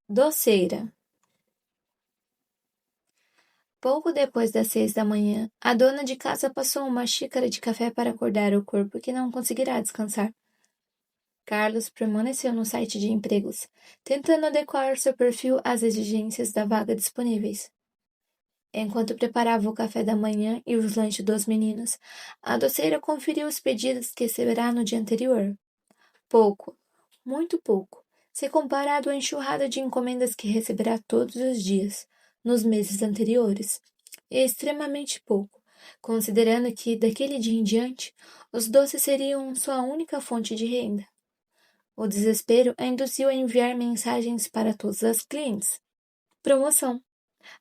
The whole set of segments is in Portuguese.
Doceira. Pouco depois das 6 da manhã, a dona de casa passou uma xícara de café para acordar o corpo que não conseguirá descansar. Carlos permaneceu no site de empregos, tentando adequar seu perfil às exigências da vaga disponíveis. Enquanto preparava o café da manhã e os lanches dos meninos, a doceira conferiu os pedidos que receberá no dia anterior. Pouco, muito pouco, se comparado à enxurrada de encomendas que receberá todos os dias, nos meses anteriores. E extremamente pouco, considerando que, daquele dia em diante, os doces seriam sua única fonte de renda. O desespero a induziu a enviar mensagens para todas as clientes. Promoção.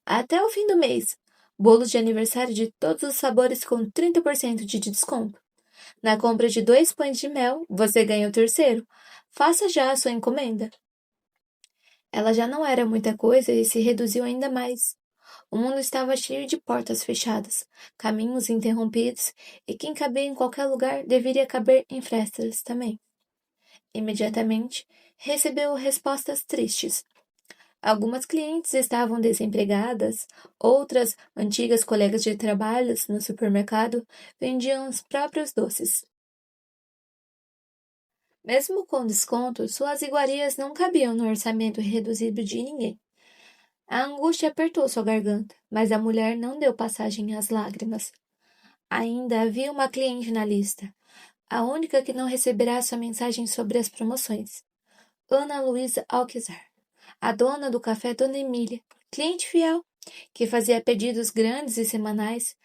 Até o fim do mês. Bolos de aniversário de todos os sabores com 30% de desconto. Na compra de 2 pães de mel, você ganha o terceiro. Faça já a sua encomenda. Ela já não era muita coisa e se reduziu ainda mais. O mundo estava cheio de portas fechadas, caminhos interrompidos, e quem cabia em qualquer lugar deveria caber em frestas também. Imediatamente, recebeu respostas tristes. Algumas clientes estavam desempregadas, outras, antigas colegas de trabalho no supermercado, vendiam os próprios doces. Mesmo com desconto, suas iguarias não cabiam no orçamento reduzido de ninguém. A angústia apertou sua garganta, mas a mulher não deu passagem às lágrimas. Ainda havia uma cliente na lista, a única que não receberá sua mensagem sobre as promoções. Ana Luísa Alquizar, a dona do café Dona Emília, cliente fiel, que fazia pedidos grandes e semanais,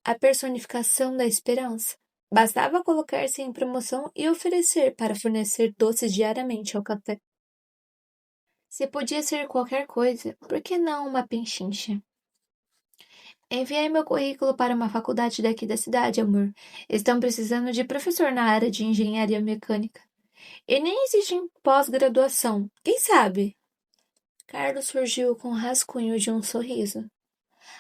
a personificação da esperança. Bastava colocar-se em promoção e oferecer para fornecer doces diariamente ao café. Se podia ser qualquer coisa, por que não uma pechincha? Enviei meu currículo para uma faculdade daqui da cidade, amor. Estão precisando de professor na área de engenharia mecânica. E nem existe pós-graduação. Quem sabe? Carlos surgiu com o rascunho de um sorriso.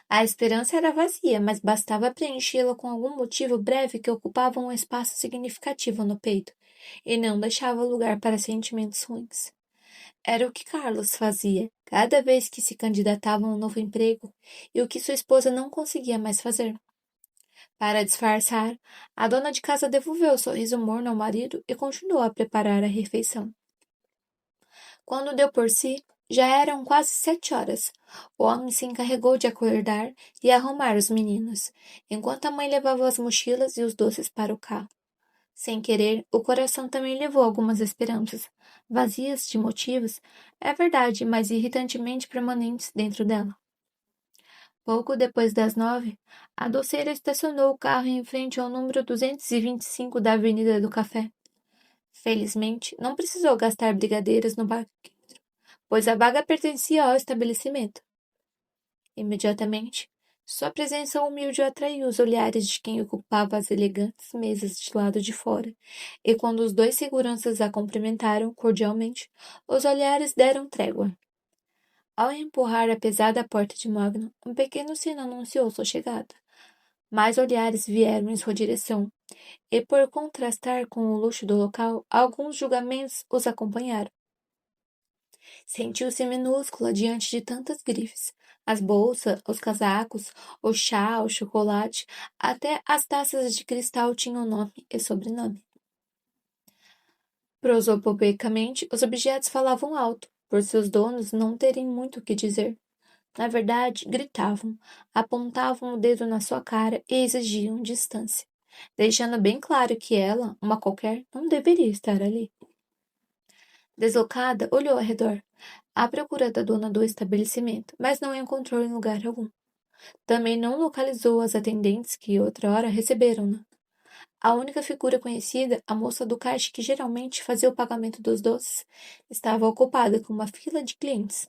A esperança era vazia, mas bastava preenchê-la com algum motivo breve que ocupava um espaço significativo no peito e não deixava lugar para sentimentos ruins. Era o que Carlos fazia cada vez que se candidatava a um novo emprego e o que sua esposa não conseguia mais fazer. Para disfarçar, a dona de casa devolveu o sorriso morno ao marido e continuou a preparar a refeição. Quando deu por si, já eram quase 7 horas. O homem se encarregou de acordar e arrumar os meninos, enquanto a mãe levava as mochilas e os doces para o carro. Sem querer, o coração também levou algumas esperanças, vazias de motivos, é verdade, mas irritantemente permanentes dentro dela. Pouco depois das 9, a doceira estacionou o carro em frente ao número 225 da Avenida do Café. Felizmente, não precisou gastar brigadeiros no barquinho, pois a vaga pertencia ao estabelecimento. Imediatamente, sua presença humilde atraiu os olhares de quem ocupava as elegantes mesas de lado de fora, e quando os dois seguranças a cumprimentaram cordialmente, os olhares deram trégua. Ao empurrar a pesada porta de mogno, um pequeno sino anunciou sua chegada. Mais olhares vieram em sua direção, e por contrastar com o luxo do local, alguns julgamentos os acompanharam. Sentiu-se minúscula diante de tantas grifes. As bolsas, os casacos, o chá, o chocolate, até as taças de cristal tinham nome e sobrenome. Prosopopeicamente, os objetos falavam alto, por seus donos não terem muito o que dizer. Na verdade, gritavam, apontavam o dedo na sua cara e exigiam distância, deixando bem claro que ela, uma qualquer, não deveria estar ali. Deslocada, olhou ao redor, à procura da dona do estabelecimento, mas não a encontrou em lugar algum. Também não localizou as atendentes que outrora receberam-na. A única figura conhecida, a moça do caixa que geralmente fazia o pagamento dos doces, estava ocupada com uma fila de clientes.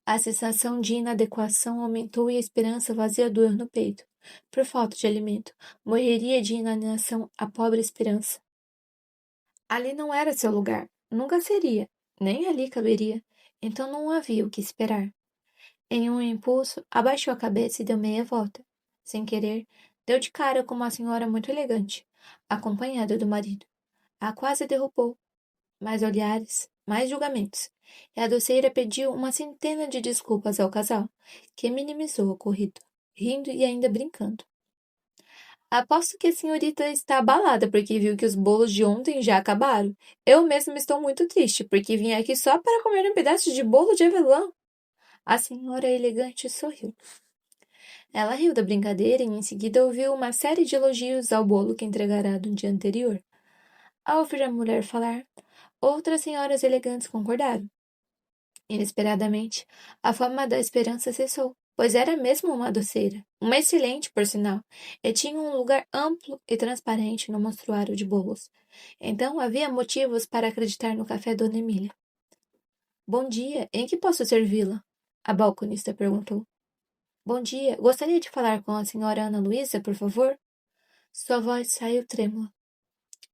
A sensação de inadequação aumentou e a esperança vazia doeu no peito. Por falta de alimento, morreria de inanição a pobre esperança. Ali não era seu lugar, nunca seria, nem ali caberia, então não havia o que esperar. Em um impulso, abaixou a cabeça e deu meia volta. Sem querer, deu de cara com uma senhora muito elegante, acompanhada do marido. A quase derrubou. Mais olhares, mais julgamentos. E a doceira pediu uma centena de desculpas ao casal, que minimizou o ocorrido, rindo e ainda brincando. Aposto que a senhorita está abalada porque viu que os bolos de ontem já acabaram. Eu mesma estou muito triste porque vim aqui só para comer um pedaço de bolo de avelã. A senhora elegante sorriu. Ela riu da brincadeira e em seguida ouviu uma série de elogios ao bolo que entregara no dia anterior. Ao ouvir a mulher falar, outras senhoras elegantes concordaram. Inesperadamente, a fama da esperança cessou, pois era mesmo uma doceira, uma excelente, por sinal, e tinha um lugar amplo e transparente no mostruário de bolos. Então havia motivos para acreditar no café Dona Emília. Bom dia, em que posso servi-la? A balconista perguntou. Bom dia, gostaria de falar com a senhora Ana Luísa, por favor? Sua voz saiu trêmula.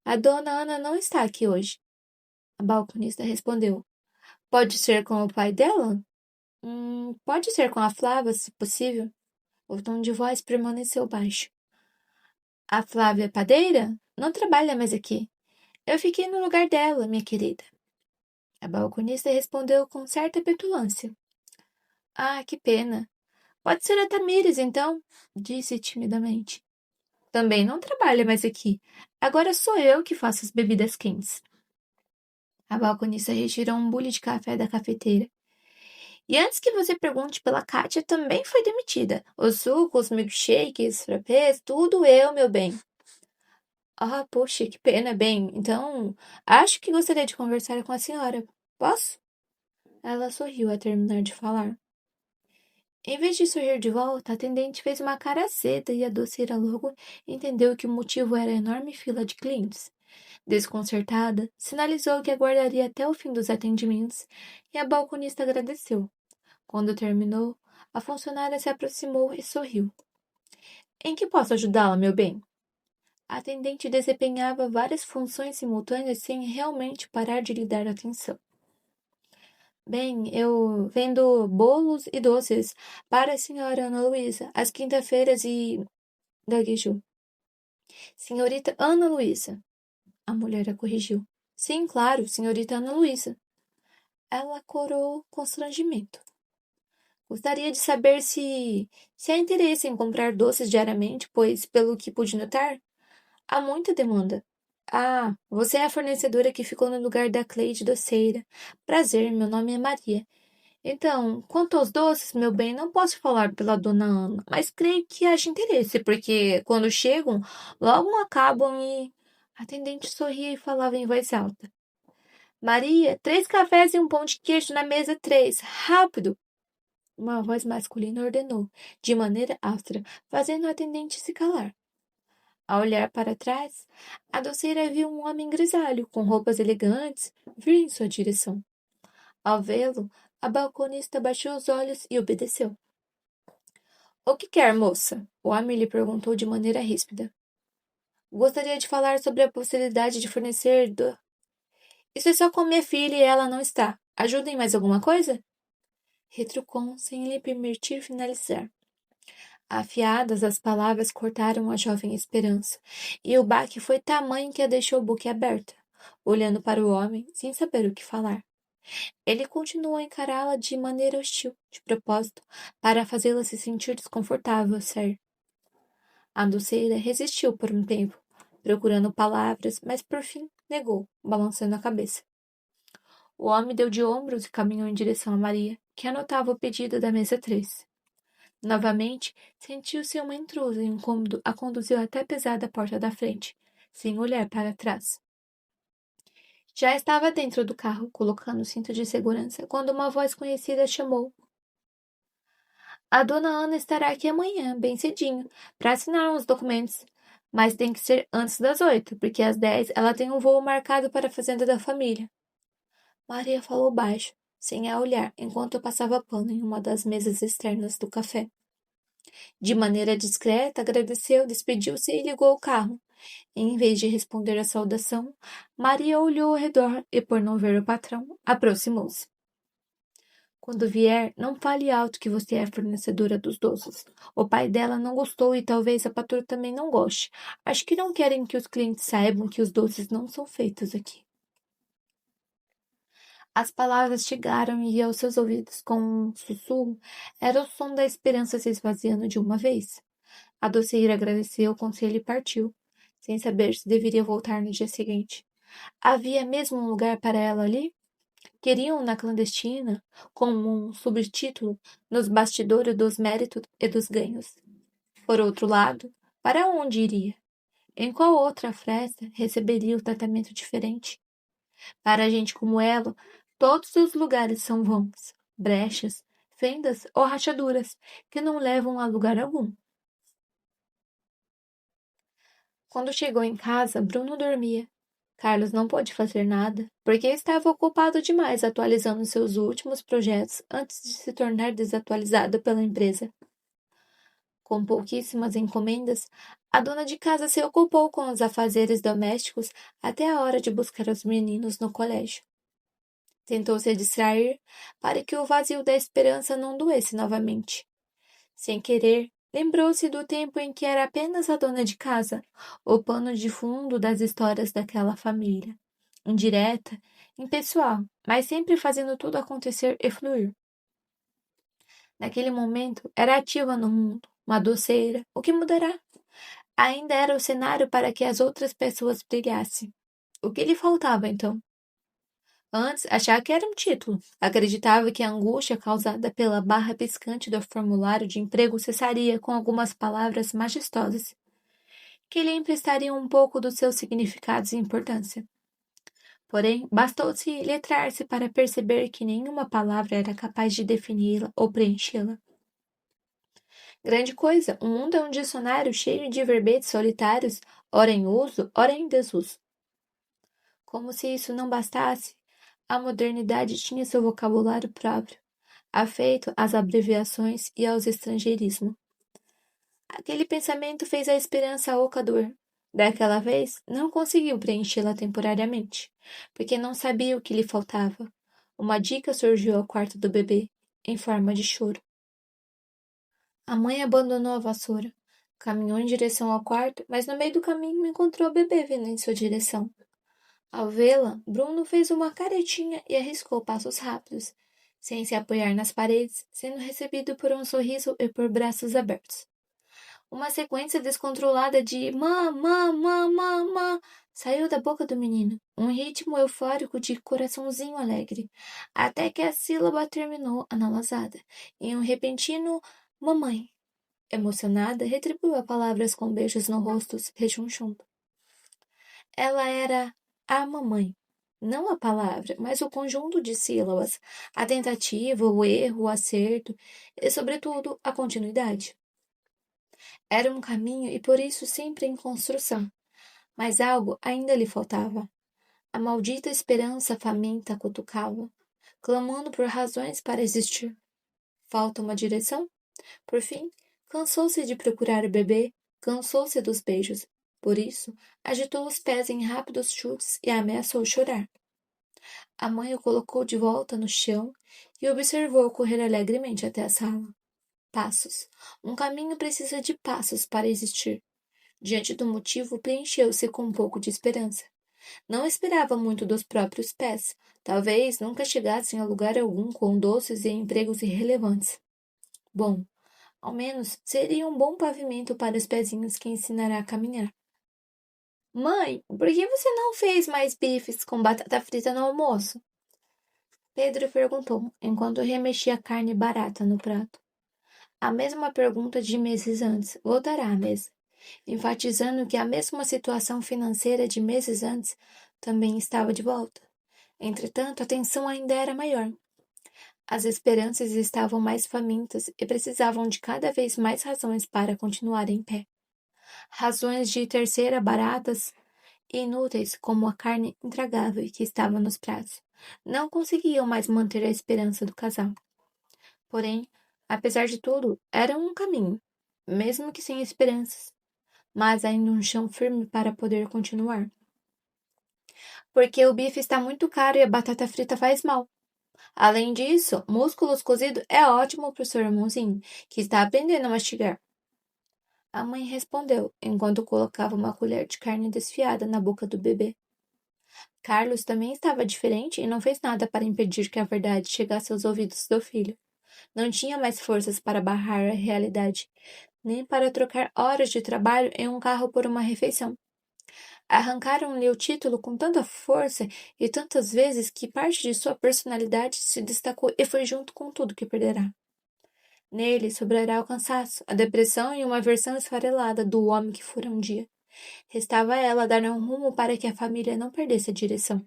A dona Ana não está aqui hoje. A balconista respondeu. Pode ser com o pai dela? Pode ser com a Flávia, se possível. O tom de voz permaneceu baixo. A Flávia é padeira? Não trabalha mais aqui. Eu fiquei no lugar dela, minha querida. A balconista respondeu com certa petulância. Ah, que pena. Pode ser a Tamires, então, disse timidamente. Também não trabalha mais aqui. Agora sou eu que faço as bebidas quentes. A balconista retirou um bule de café da cafeteira. E antes que você pergunte pela Kátia, também foi demitida. Os sucos, milkshakes, frappés, tudo eu, meu bem. Ah, poxa, que pena, bem. Então, acho que gostaria de conversar com a senhora. Posso? Ela sorriu a terminar de falar. Em vez de sorrir de volta, a atendente fez uma cara azeda e a doceira logo entendeu que o motivo era a enorme fila de clientes. Desconcertada, sinalizou que aguardaria até o fim dos atendimentos e a balconista agradeceu. Quando terminou, a funcionária se aproximou e sorriu. Em que posso ajudá-la, meu bem? A atendente desempenhava várias funções simultâneas sem realmente parar de lhe dar atenção. Bem, eu vendo bolos e doces para a senhora Ana Luísa, às quinta-feiras e... gaguejou. Senhorita Ana Luísa. A mulher a corrigiu. Sim, claro, senhorita Ana Luísa. Ela corou constrangimento. Gostaria de saber se há interesse em comprar doces diariamente, pois, pelo que pude notar, há muita demanda. Ah, você é a fornecedora que ficou no lugar da Cleide doceira. Prazer, meu nome é Maria. Então, quanto aos doces, meu bem, não posso falar pela dona Ana, mas creio que haja interesse, porque quando chegam, logo acabam e... A atendente sorria e falava em voz alta. Maria, 3 cafés e um pão de queijo na mesa 3. Rápido! Uma voz masculina ordenou, de maneira áspera, fazendo a atendente se calar. Ao olhar para trás, a doceira viu um homem grisalho, com roupas elegantes, vir em sua direção. Ao vê-lo, a balconista baixou os olhos e obedeceu. O que quer, moça? O homem lhe perguntou de maneira ríspida. Gostaria de falar sobre a possibilidade de fornecer do... Isso é só com minha filha e ela não está. Ajuda em mais alguma coisa? Retrucou sem lhe permitir finalizar. Afiadas, as palavras cortaram a jovem esperança, e o baque foi tamanho que a deixou boquiaberta, olhando para o homem, sem saber o que falar. Ele continuou a encará-la de maneira hostil, de propósito, para fazê-la se sentir desconfortável ao sair. A doceira resistiu por um tempo, procurando palavras, mas por fim negou, balançando a cabeça. O homem deu de ombros e caminhou em direção a Maria, que anotava o pedido da mesa 3. Novamente, sentiu-se uma intrusa e um incômodo a conduziu até a pesada porta da frente, sem olhar para trás. Já estava dentro do carro, colocando o cinto de segurança, quando uma voz conhecida chamou. A dona Ana estará aqui amanhã, bem cedinho, para assinar uns documentos. Mas tem que ser antes das 8, porque às 10 ela tem um voo marcado para a fazenda da família. Maria falou baixo, sem a olhar, enquanto passava pano em uma das mesas externas do café. De maneira discreta, agradeceu, despediu-se e ligou o carro. Em vez de responder à saudação, Maria olhou ao redor e, por não ver o patrão, aproximou-se. Quando vier, não fale alto que você é a fornecedora dos doces. O pai dela não gostou e talvez a patroa também não goste. Acho que não querem que os clientes saibam que os doces não são feitos aqui. As palavras chegaram e aos seus ouvidos com um sussurro era o som da esperança se esvaziando de uma vez. A doceira agradeceu o conselho e partiu, sem saber se deveria voltar no dia seguinte. Havia mesmo um lugar para ela ali? Queriam na clandestina, como um subtítulo nos bastidores dos méritos e dos ganhos. Por outro lado, para onde iria? Em qual outra fresta receberia o tratamento diferente? Para gente como ela, todos os lugares são vãos, brechas, fendas ou rachaduras que não levam a lugar algum. Quando chegou em casa, Bruno dormia. Carlos não pôde fazer nada, porque estava ocupado demais atualizando seus últimos projetos antes de se tornar desatualizado pela empresa. Com pouquíssimas encomendas, a dona de casa se ocupou com os afazeres domésticos até a hora de buscar os meninos no colégio. Tentou se distrair para que o vazio da esperança não doesse novamente. Sem querer, lembrou-se do tempo em que era apenas a dona de casa, o pano de fundo das histórias daquela família. Indireta, impessoal, mas sempre fazendo tudo acontecer e fluir. Naquele momento, era ativa no mundo, uma doceira. O que mudará? Ainda era o cenário para que as outras pessoas brilhassem. O que lhe faltava, então? Antes, achava que era um título. Acreditava que a angústia causada pela barra piscante do formulário de emprego cessaria com algumas palavras majestosas, que lhe emprestariam um pouco dos seus significados e importância. Porém, bastou-se letrar-se para perceber que nenhuma palavra era capaz de defini-la ou preenchê-la. Grande coisa, o mundo é um dicionário cheio de verbetes solitários, ora em uso, ora em desuso. Como se isso não bastasse, a modernidade tinha seu vocabulário próprio, afeito às abreviações e aos estrangeirismos. Aquele pensamento fez a esperança oca doer. Daquela vez, não conseguiu preenchê-la temporariamente, porque não sabia o que lhe faltava. Uma dica surgiu ao quarto do bebê, em forma de choro. A mãe abandonou a vassoura. Caminhou em direção ao quarto, mas no meio do caminho encontrou o bebê vindo em sua direção. Ao vê-la, Bruno fez uma caretinha e arriscou passos rápidos, sem se apoiar nas paredes, sendo recebido por um sorriso e por braços abertos. Uma sequência descontrolada de mã, mã, mã, mã, mã saiu da boca do menino, um ritmo eufórico de coraçãozinho alegre, até que a sílaba terminou analasada, em um repentino mamãe. Emocionada, retribuiu as palavras com beijos no rosto, rechonchundo. Ela era a mamãe. Não a palavra, mas o conjunto de sílabas, a tentativa, o erro, o acerto e, sobretudo, a continuidade. Era um caminho e por isso sempre em construção. Mas algo ainda lhe faltava. A maldita esperança faminta cutucava, clamando por razões para existir. Falta uma direção? Por fim, cansou-se de procurar o bebê, cansou-se dos beijos. Por isso, agitou os pés em rápidos chutes e ameaçou chorar. A mãe o colocou de volta no chão e observou correr alegremente até a sala. Passos. Um caminho precisa de passos para existir. Diante do motivo, preencheu-se com um pouco de esperança. Não esperava muito dos próprios pés. Talvez nunca chegassem a lugar algum com doces e empregos irrelevantes. Bom, ao menos seria um bom pavimento para os pezinhos que ensinará a caminhar. Mãe, por que você não fez mais bifes com batata frita no almoço? Pedro perguntou, enquanto remexia a carne barata no prato. A mesma pergunta de meses antes voltará à mesa, enfatizando que a mesma situação financeira de meses antes também estava de volta. Entretanto, a tensão ainda era maior. As esperanças estavam mais famintas e precisavam de cada vez mais razões para continuar em pé. Razões de terceira baratas e inúteis como a carne intragável que estava nos pratos. Não conseguiam mais manter a esperança do casal. Porém, apesar de tudo, era um caminho, mesmo que sem esperanças, mas ainda um chão firme para poder continuar. Porque o bife está muito caro e a batata frita faz mal. Além disso, músculos cozido é ótimo para o seu irmãozinho, que está aprendendo a mastigar. A mãe respondeu, enquanto colocava uma colher de carne desfiada na boca do bebê. Carlos também estava diferente e não fez nada para impedir que a verdade chegasse aos ouvidos do filho. Não tinha mais forças para barrar a realidade, nem para trocar horas de trabalho em um carro por uma refeição. Arrancaram-lhe o título com tanta força e tantas vezes que parte de sua personalidade se destacou e foi junto com tudo que perderá. Nele sobrará o cansaço, a depressão e uma versão esfarelada do homem que fora um dia. Restava a ela dar um rumo para que a família não perdesse a direção.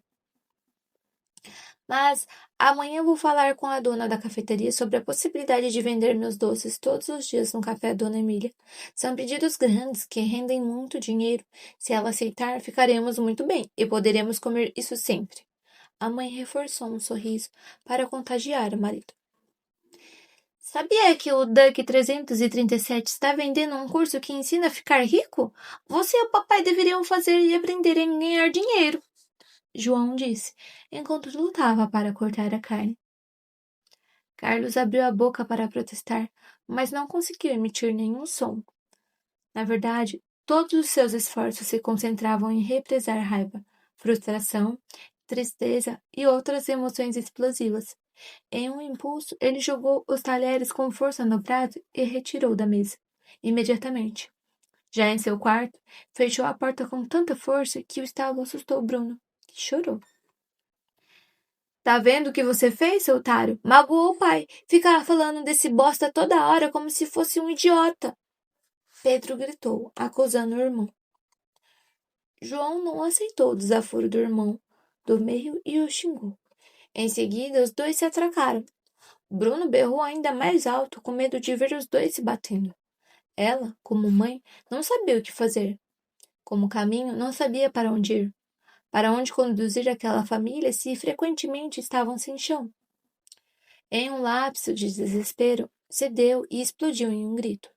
Mas amanhã vou falar com a dona da cafeteria sobre a possibilidade de vender meus doces todos os dias no café da Dona Emília. São pedidos grandes que rendem muito dinheiro. Se ela aceitar, ficaremos muito bem e poderemos comer isso sempre. A mãe reforçou um sorriso para contagiar o marido. Sabia que o Duck 337 está vendendo um curso que ensina a ficar rico? Você e o papai deveriam fazer e aprender a ganhar dinheiro. João disse, enquanto lutava para cortar a carne. Carlos abriu a boca para protestar, mas não conseguiu emitir nenhum som. Na verdade, todos os seus esforços se concentravam em represar raiva, frustração, tristeza e outras emoções explosivas. Em um impulso, ele jogou os talheres com força no prato e retirou da mesa. Imediatamente. Já em seu quarto, fechou a porta com tanta força que o estalo assustou Bruno, que chorou. Tá vendo o que você fez, seu otário? Magoou o pai. Fica falando desse bosta toda hora como se fosse um idiota. Pedro gritou, acusando o irmão. João não aceitou o desaforo do irmão do meio e o xingou. Em seguida, os dois se atracaram. Bruno berrou ainda mais alto, com medo de ver os dois se batendo. Ela, como mãe, não sabia o que fazer. Como caminho, não sabia para onde ir. Para onde conduzir aquela família se frequentemente estavam sem chão. Em um lapso de desespero, cedeu e explodiu em um grito,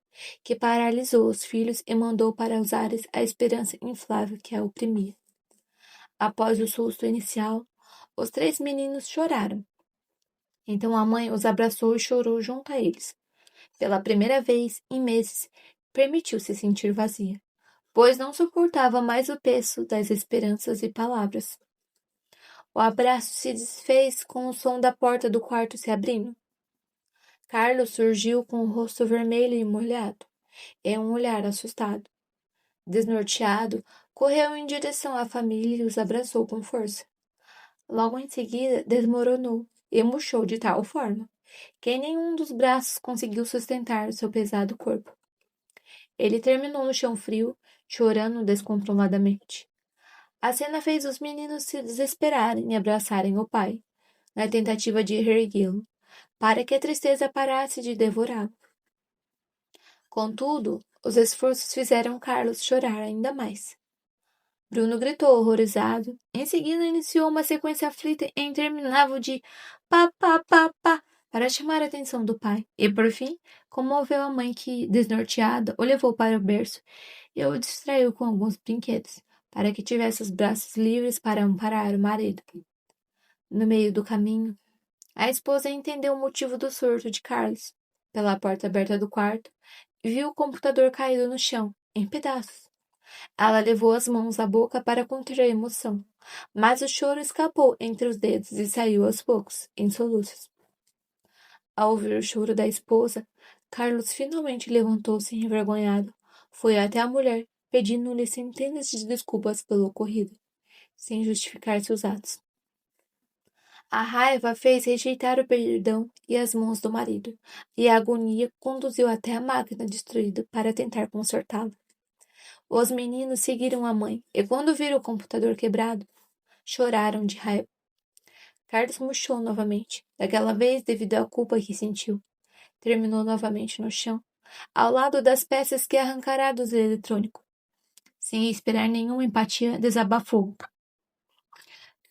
que paralisou os filhos e mandou para os ares a esperança inflável que a oprimia. Após o susto inicial, os três meninos choraram. Então a mãe os abraçou e chorou junto a eles. Pela primeira vez em meses, permitiu-se sentir vazia, pois não suportava mais o peso das esperanças e palavras. O abraço se desfez com o som da porta do quarto se abrindo. Carlos surgiu com o rosto vermelho e molhado, e um olhar assustado. Desnorteado, correu em direção à família e os abraçou com força. Logo em seguida, desmoronou e murchou de tal forma que nenhum dos braços conseguiu sustentar seu pesado corpo. Ele terminou no chão frio, chorando descontroladamente. A cena fez os meninos se desesperarem e abraçarem o pai, na tentativa de reerguê-lo, para que a tristeza parasse de devorá-lo. Contudo, os esforços fizeram Carlos chorar ainda mais. Bruno gritou horrorizado. Em seguida, iniciou uma sequência aflita e interminável de pá, pá, pá, pá, para chamar a atenção do pai. E, por fim, comoveu a mãe que, desnorteada, o levou para o berço e o distraiu com alguns brinquedos, para que tivesse os braços livres para amparar o marido. No meio do caminho, a esposa entendeu o motivo do surto de Carlos. Pela porta aberta do quarto, viu o computador caído no chão, em pedaços. Ela levou as mãos à boca para conter a emoção, mas o choro escapou entre os dedos e saiu aos poucos, em soluços. Ao ouvir o choro da esposa, Carlos finalmente levantou-se envergonhado. Foi até a mulher, pedindo-lhe centenas de desculpas pelo ocorrido, sem justificar seus atos. A raiva fez rejeitar o perdão e as mãos do marido, e a agonia conduziu até a máquina destruída para tentar consertá-la. Os meninos seguiram a mãe, e quando viram o computador quebrado, choraram de raiva. Carlos murchou novamente, daquela vez devido à culpa que sentiu. Terminou novamente no chão, ao lado das peças que arrancará do eletrônico. Sem esperar nenhuma empatia, desabafou.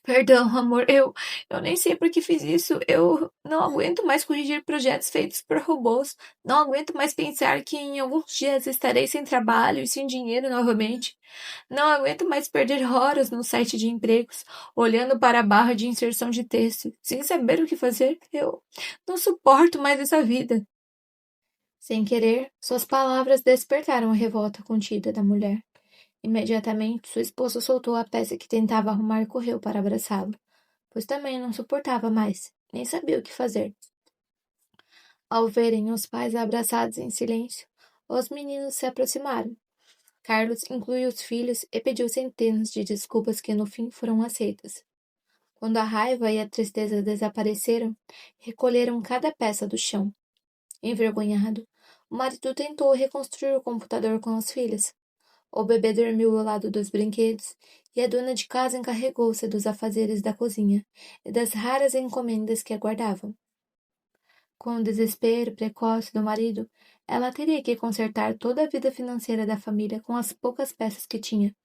Perdão, amor, eu nem sei por que fiz isso. Eu não aguento mais corrigir projetos feitos por robôs. Não aguento mais pensar que em alguns dias estarei sem trabalho e sem dinheiro novamente. Não aguento mais perder horas no site de empregos, olhando para a barra de inserção de texto, sem saber o que fazer. Eu não suporto mais essa vida. Sem querer, suas palavras despertaram a revolta contida da mulher. Imediatamente, sua esposa soltou a peça que tentava arrumar e correu para abraçá-lo, pois também não suportava mais, nem sabia o que fazer. Ao verem os pais abraçados em silêncio, os meninos se aproximaram. Carlos incluiu os filhos e pediu centenas de desculpas que no fim foram aceitas. Quando a raiva e a tristeza desapareceram, recolheram cada peça do chão. Envergonhado, o marido tentou reconstruir o computador com as filhas. O bebê dormiu ao lado dos brinquedos e a dona de casa encarregou-se dos afazeres da cozinha e das raras encomendas que aguardavam. Com o desespero precoce do marido, ela teria que consertar toda a vida financeira da família com as poucas peças que tinha.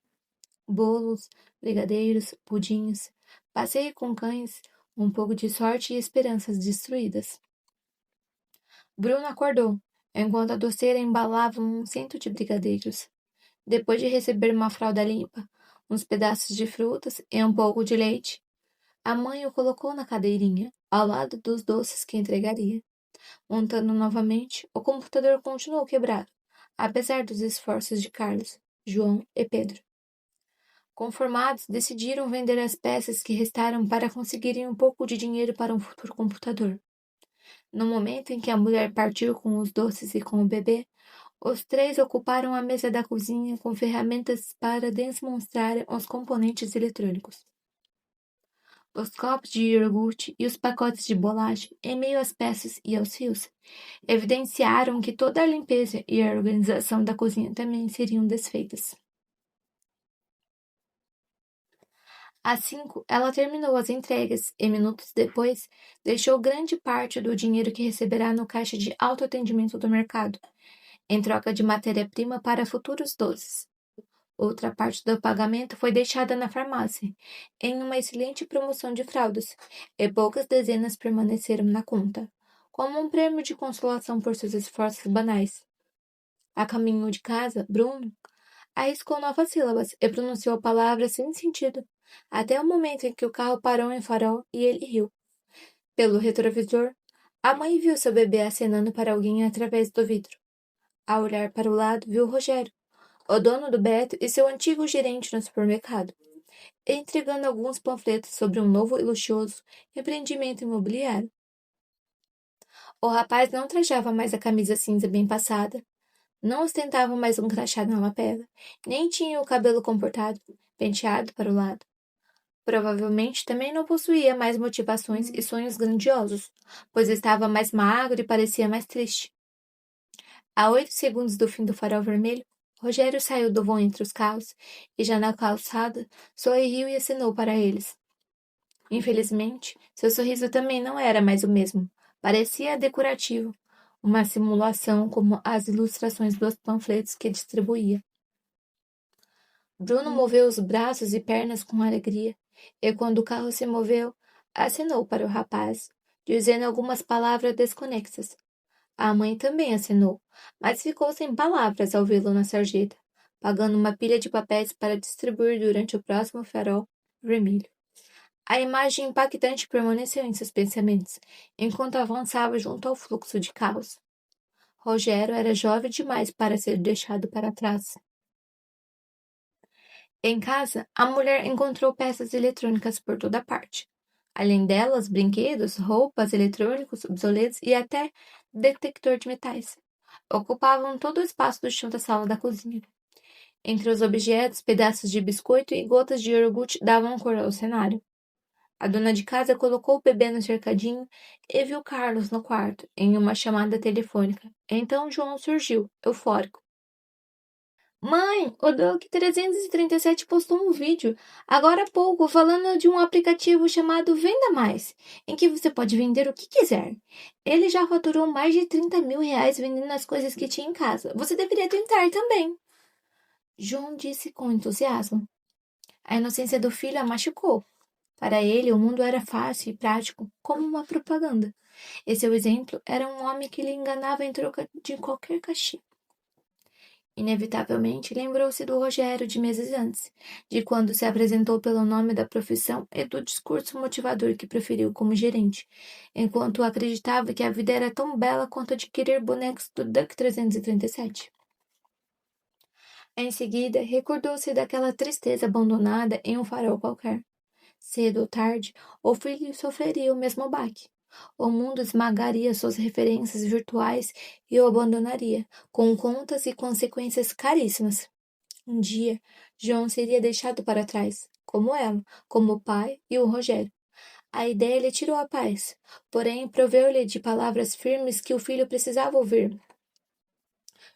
Bolos, brigadeiros, pudins, passeio com cães, um pouco de sorte e esperanças destruídas. Bruno acordou, enquanto a doceira embalava um cento de brigadeiros. Depois de receber uma fralda limpa, uns pedaços de frutas e um pouco de leite, a mãe o colocou na cadeirinha, ao lado dos doces que entregaria. Montando novamente, o computador continuou quebrado, apesar dos esforços de Carlos, João e Pedro. Conformados, decidiram vender as peças que restaram para conseguirem um pouco de dinheiro para um futuro computador. No momento em que a mulher partiu com os doces e com o bebê, os três ocuparam a mesa da cozinha com ferramentas para demonstrar os componentes eletrônicos. Os copos de iogurte e os pacotes de bolacha, em meio às peças e aos fios, evidenciaram que toda a limpeza e a organização da cozinha também seriam desfeitas. Às 5, ela terminou as entregas e, minutos depois, deixou grande parte do dinheiro que receberá no caixa de autoatendimento do mercado, em troca de matéria-prima para futuros doces. Outra parte do pagamento foi deixada na farmácia, em uma excelente promoção de fraldas, e poucas dezenas permaneceram na conta, como um prêmio de consolação por seus esforços banais. A caminho de casa, Bruno arriscou novas sílabas e pronunciou palavras sem sentido, até o momento em que o carro parou em farol e ele riu. Pelo retrovisor, a mãe viu seu bebê acenando para alguém através do vidro. Ao olhar para o lado, viu Rogério, o dono do Beto e seu antigo gerente no supermercado, entregando alguns panfletos sobre um novo e luxuoso empreendimento imobiliário. O rapaz não trajava mais a camisa cinza bem passada, não ostentava mais um crachá na lapela, nem tinha o cabelo comportado, penteado para o lado. Provavelmente também não possuía mais motivações e sonhos grandiosos, pois estava mais magro e parecia mais triste. A 8 segundos do fim do farol vermelho, Rogério saiu do vão entre os carros e, já na calçada, sorriu e acenou para eles. Infelizmente, seu sorriso também não era mais o mesmo. Parecia decorativo, uma simulação como as ilustrações dos panfletos que distribuía. Bruno moveu os braços e pernas com alegria, e quando o carro se moveu, acenou para o rapaz, dizendo algumas palavras desconexas. A mãe também acenou, mas ficou sem palavras ao vê-lo na sarjeta, pagando uma pilha de papéis para distribuir durante o próximo farol vermelho. A imagem impactante permaneceu em seus pensamentos, enquanto avançava junto ao fluxo de carros. Rogério era jovem demais para ser deixado para trás. Em casa, a mulher encontrou peças eletrônicas por toda parte. Além delas, brinquedos, roupas, eletrônicos, obsoletos e até detector de metais. Ocupavam todo o espaço do chão da sala da cozinha. Entre os objetos, pedaços de biscoito e gotas de iogurte davam cor ao cenário. A dona de casa colocou o bebê no cercadinho e viu Carlos no quarto, em uma chamada telefônica. Então João surgiu, eufórico. Mãe, o Doc 337 postou um vídeo, agora há pouco, falando de um aplicativo chamado Venda Mais, em que você pode vender o que quiser. Ele já faturou mais de 30 mil reais vendendo as coisas que tinha em casa. Você deveria tentar também. João disse com entusiasmo. A inocência do filho a machucou. Para ele, o mundo era fácil e prático, como uma propaganda. E seu exemplo era um homem que lhe enganava em troca de qualquer castigo. Inevitavelmente, lembrou-se do Rogério de meses antes, de quando se apresentou pelo nome da profissão e do discurso motivador que preferiu como gerente, enquanto acreditava que a vida era tão bela quanto adquirir bonecos do Duck 337. Em seguida, recordou-se daquela tristeza abandonada em um farol qualquer. Cedo ou tarde, o filho sofreria o mesmo baque. O mundo esmagaria suas referências virtuais e o abandonaria, com contas e consequências caríssimas. Um dia, João seria deixado para trás, como ela, como o pai e o Rogério. A ideia lhe tirou a paz, porém proveu-lhe de palavras firmes que o filho precisava ouvir.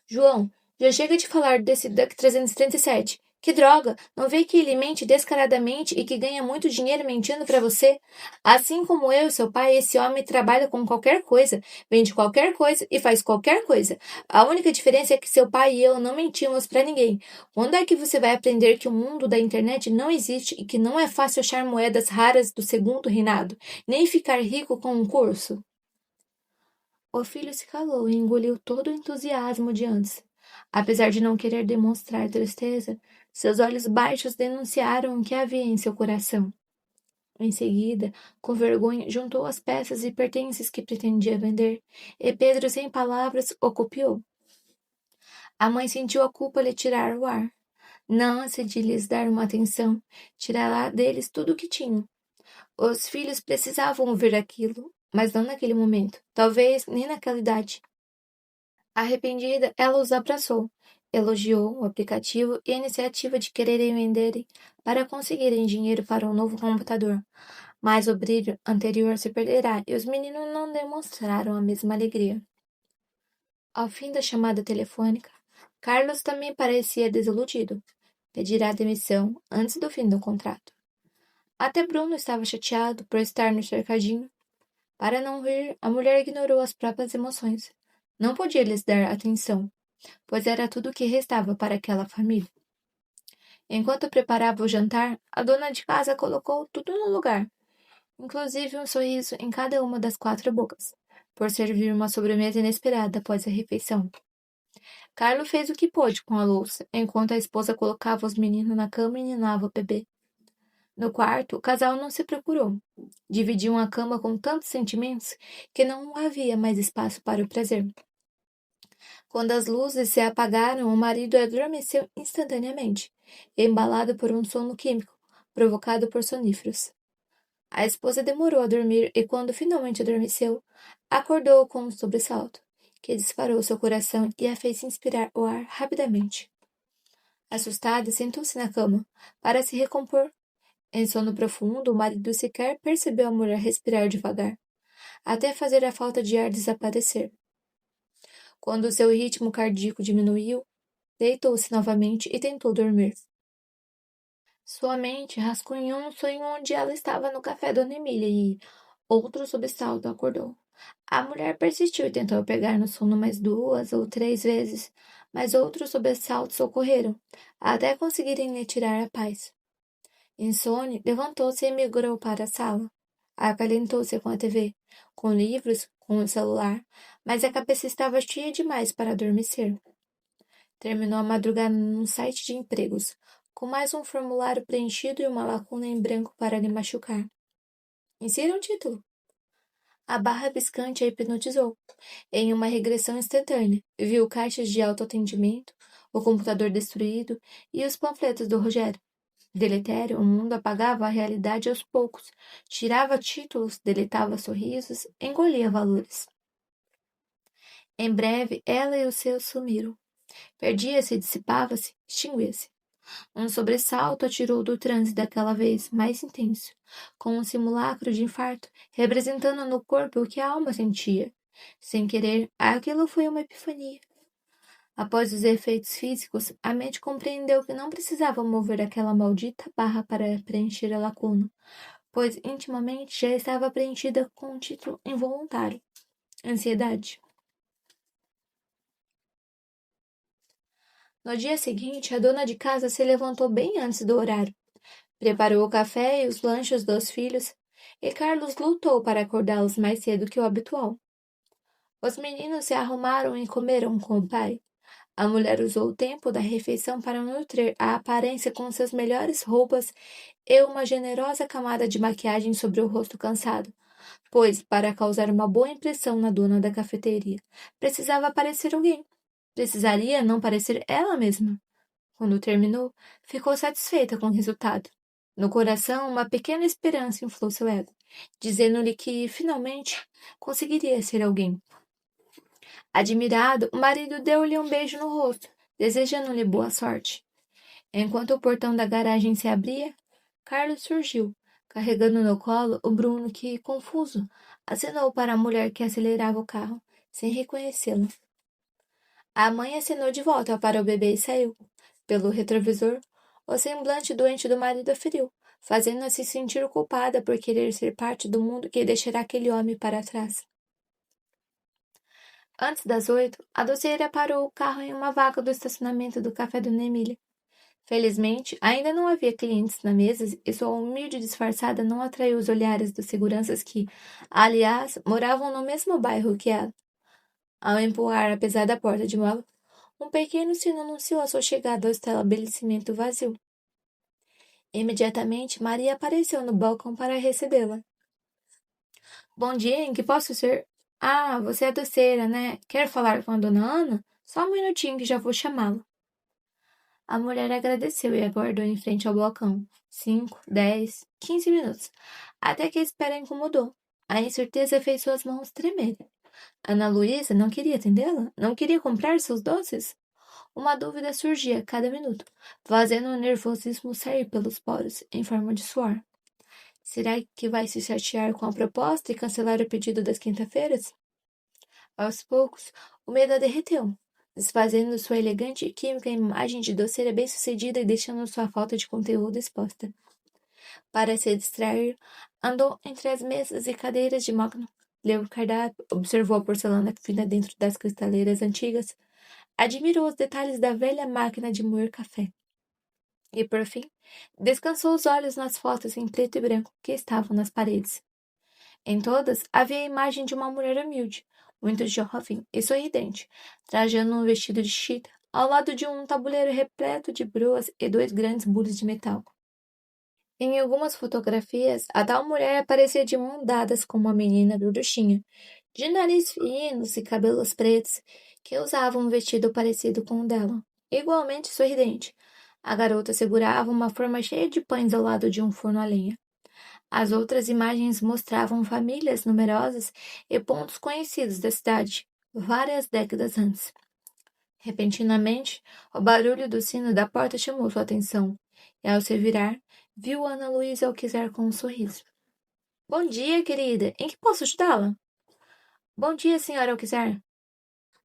João, já chega de falar desse Duck 337. Que droga! Não vê que ele mente descaradamente e que ganha muito dinheiro mentindo para você? Assim como eu e seu pai, esse homem trabalha com qualquer coisa, vende qualquer coisa e faz qualquer coisa. A única diferença é que seu pai e eu não mentimos para ninguém. Quando é que você vai aprender que o mundo da internet não existe e que não é fácil achar moedas raras do segundo reinado, nem ficar rico com um curso? O filho se calou e engoliu todo o entusiasmo de antes. Apesar de não querer demonstrar tristeza, seus olhos baixos denunciaram o que havia em seu coração. Em seguida, com vergonha, juntou as peças e pertences que pretendia vender, e Pedro, sem palavras, o copiou. A mãe sentiu a culpa lhe tirar o ar. Não antes de lhes dar uma atenção, tirará deles tudo o que tinham. Os filhos precisavam ouvir aquilo, mas não naquele momento, talvez nem naquela idade. Arrependida, ela os abraçou, elogiou o aplicativo e a iniciativa de quererem venderem para conseguirem dinheiro para um novo computador. Mas o brilho anterior se perderá e os meninos não demonstraram a mesma alegria. Ao fim da chamada telefônica, Carlos também parecia desiludido. Pedirá demissão antes do fim do contrato. Até Bruno estava chateado por estar no cercadinho. Para não rir, a mulher ignorou as próprias emoções. Não podia lhes dar atenção, pois era tudo o que restava para aquela família. Enquanto preparava o jantar, a dona de casa colocou tudo no lugar, inclusive um sorriso em cada uma das 4 bocas, por servir uma sobremesa inesperada após a refeição. Carlo fez o que pôde com a louça, enquanto a esposa colocava os meninos na cama e ninava o bebê. No quarto, o casal não se procurou. Dividiam a cama com tantos sentimentos que não havia mais espaço para o prazer. Quando as luzes se apagaram, o marido adormeceu instantaneamente, embalado por um sono químico, provocado por soníferos. A esposa demorou a dormir e, quando finalmente adormeceu, acordou com um sobressalto, que disparou seu coração e a fez inspirar o ar rapidamente. Assustada, sentou-se na cama, para se recompor. Em sono profundo, o marido sequer percebeu a mulher respirar devagar, até fazer a falta de ar desaparecer. Quando seu ritmo cardíaco diminuiu, deitou-se novamente e tentou dormir. Sua mente rascunhou um sonho onde ela estava no café Dona Emília e outro sobressalto acordou. A mulher persistiu e tentou pegar no sono mais 2 ou 3 vezes, mas outros sobressaltos ocorreram, até conseguirem lhe tirar a paz. Insone, levantou-se e migrou para a sala. Acalentou-se com a TV, com livros, com o celular, mas a cabeça estava cheia demais para adormecer. Terminou a madrugada num site de empregos, com mais um formulário preenchido e uma lacuna em branco para lhe machucar. Insira um título. A barra piscante a hipnotizou. Em uma regressão instantânea, viu caixas de autoatendimento, o computador destruído e os panfletos do Rogério. Deletério, o mundo apagava a realidade aos poucos, tirava títulos, deletava sorrisos, engolia valores. Em breve, ela e os seus sumiram. Perdia-se, dissipava-se, extinguia-se. Um sobressalto atirou do transe daquela vez, mais intenso, com um simulacro de infarto, representando no corpo o que a alma sentia. Sem querer, aquilo foi uma epifania. Após os efeitos físicos, a mente compreendeu que não precisava mover aquela maldita barra para preencher a lacuna, pois intimamente já estava preenchida com um título involuntário: ansiedade. No dia seguinte, a dona de casa se levantou bem antes do horário. Preparou o café e os lanches dos filhos, e Carlos lutou para acordá-los mais cedo que o habitual. Os meninos se arrumaram e comeram com o pai. A mulher usou o tempo da refeição para nutrir a aparência com suas melhores roupas e uma generosa camada de maquiagem sobre o rosto cansado, pois, para causar uma boa impressão na dona da cafeteria, precisava parecer alguém. Precisaria não parecer ela mesma. Quando terminou, ficou satisfeita com o resultado. No coração, uma pequena esperança inflou seu ego, dizendo-lhe que, finalmente, conseguiria ser alguém. Admirado, o marido deu-lhe um beijo no rosto, desejando-lhe boa sorte. Enquanto o portão da garagem se abria, Carlos surgiu, carregando no colo o Bruno que, confuso, acenou para a mulher que acelerava o carro, sem reconhecê-la. A mãe acenou de volta para o bebê e saiu. Pelo retrovisor, o semblante doente do marido a feriu, fazendo-a se sentir culpada por querer ser parte do mundo que deixará aquele homem para trás. Antes das 8, a doceira parou o carro em uma vaga do estacionamento do café Dona Emília. Felizmente, ainda não havia clientes na mesa e sua humilde disfarçada não atraiu os olhares dos seguranças que, aliás, moravam no mesmo bairro que ela. Ao empurrar a pesada porta de mola, um pequeno sino anunciou a sua chegada ao estabelecimento vazio. Imediatamente, Maria apareceu no balcão para recebê-la. Bom dia, em que posso ser? Ah, você é doceira, né? Quer falar com a dona Ana? Só um minutinho que já vou chamá-la. A mulher agradeceu e aguardou em frente ao balcão. 5, 10, 15 minutos, até que a espera incomodou. A incerteza fez suas mãos tremerem. Ana Luísa não queria atendê-la? Não queria comprar seus doces? Uma dúvida surgia a cada minuto, fazendo o nervosismo sair pelos poros, em forma de suor. Será que vai se chatear com a proposta e cancelar o pedido das quinta-feiras? Aos poucos, o medo a derreteu, desfazendo sua elegante e química imagem de doceira bem-sucedida e deixando sua falta de conteúdo exposta. Para se distrair, andou entre as mesas e cadeiras de mogno, leu o cardápio, observou a porcelana fina dentro das cristaleiras antigas, admirou os detalhes da velha máquina de moer café. E, por fim, descansou os olhos nas fotos em preto e branco que estavam nas paredes. Em todas, havia a imagem de uma mulher humilde, muito jovem e sorridente, trajando um vestido de chita, ao lado de um tabuleiro repleto de broas e 2 grandes bules de metal. Em algumas fotografias, a tal mulher aparecia de mãos dadas com uma menina gorduchinha, de nariz finos e cabelos pretos, que usava um vestido parecido com o dela, igualmente sorridente. A garota segurava uma forma cheia de pães ao lado de um forno a lenha. As outras imagens mostravam famílias numerosas e pontos conhecidos da cidade, várias décadas antes. Repentinamente, o barulho do sino da porta chamou sua atenção, e ao se virar, viu Ana Luísa Alquizer com um sorriso. Bom dia, querida. Em que posso ajudá-la? Bom dia, senhora Alquizer.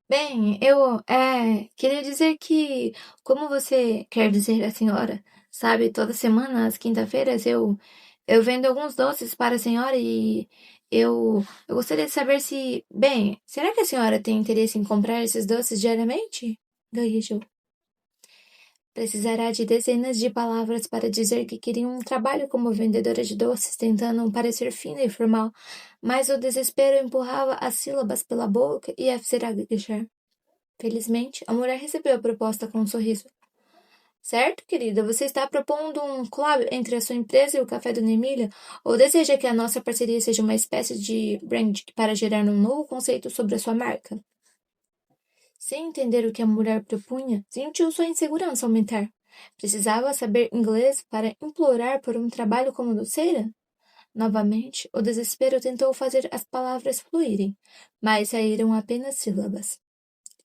Bem, eu queria dizer que, como você quer dizer a senhora, sabe, toda semana, às quinta-feiras, eu vendo alguns doces para a senhora e eu gostaria de saber se, bem, será que a senhora tem interesse em comprar esses doces diariamente? Gaguejou. Precisará de dezenas de palavras para dizer que queria um trabalho como vendedora de doces, tentando parecer fina e formal, mas o desespero empurrava as sílabas pela boca e a fizera gaguejar. Felizmente, a mulher recebeu a proposta com um sorriso. Certo, querida, você está propondo um collab entre a sua empresa e o Café Dona Emília? Ou deseja que a nossa parceria seja uma espécie de brand para gerar um novo conceito sobre a sua marca? Sem entender o que a mulher propunha, sentiu sua insegurança aumentar. Precisava saber inglês para implorar por um trabalho como doceira? Novamente, o desespero tentou fazer as palavras fluírem, mas saíram apenas sílabas.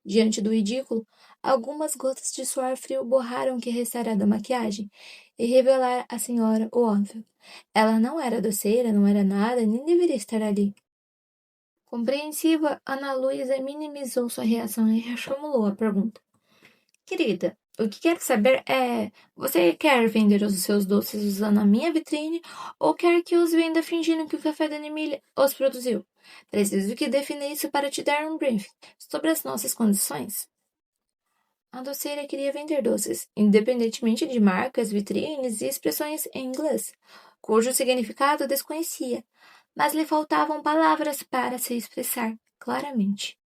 Diante do ridículo, algumas gotas de suor frio borraram o que restara da maquiagem e revelaram à senhora o óbvio. Ela não era doceira, não era nada, nem deveria estar ali. Compreensiva, Ana Luísa minimizou sua reação e reformulou a pergunta. Querida, o que quero saber é: você quer vender os seus doces usando a minha vitrine ou quer que os venda fingindo que o Café da Emília os produziu? Preciso que defina isso para te dar um briefing sobre as nossas condições. A doceira queria vender doces, independentemente de marcas, vitrines e expressões em inglês, cujo significado desconhecia, mas lhe faltavam palavras para se expressar claramente.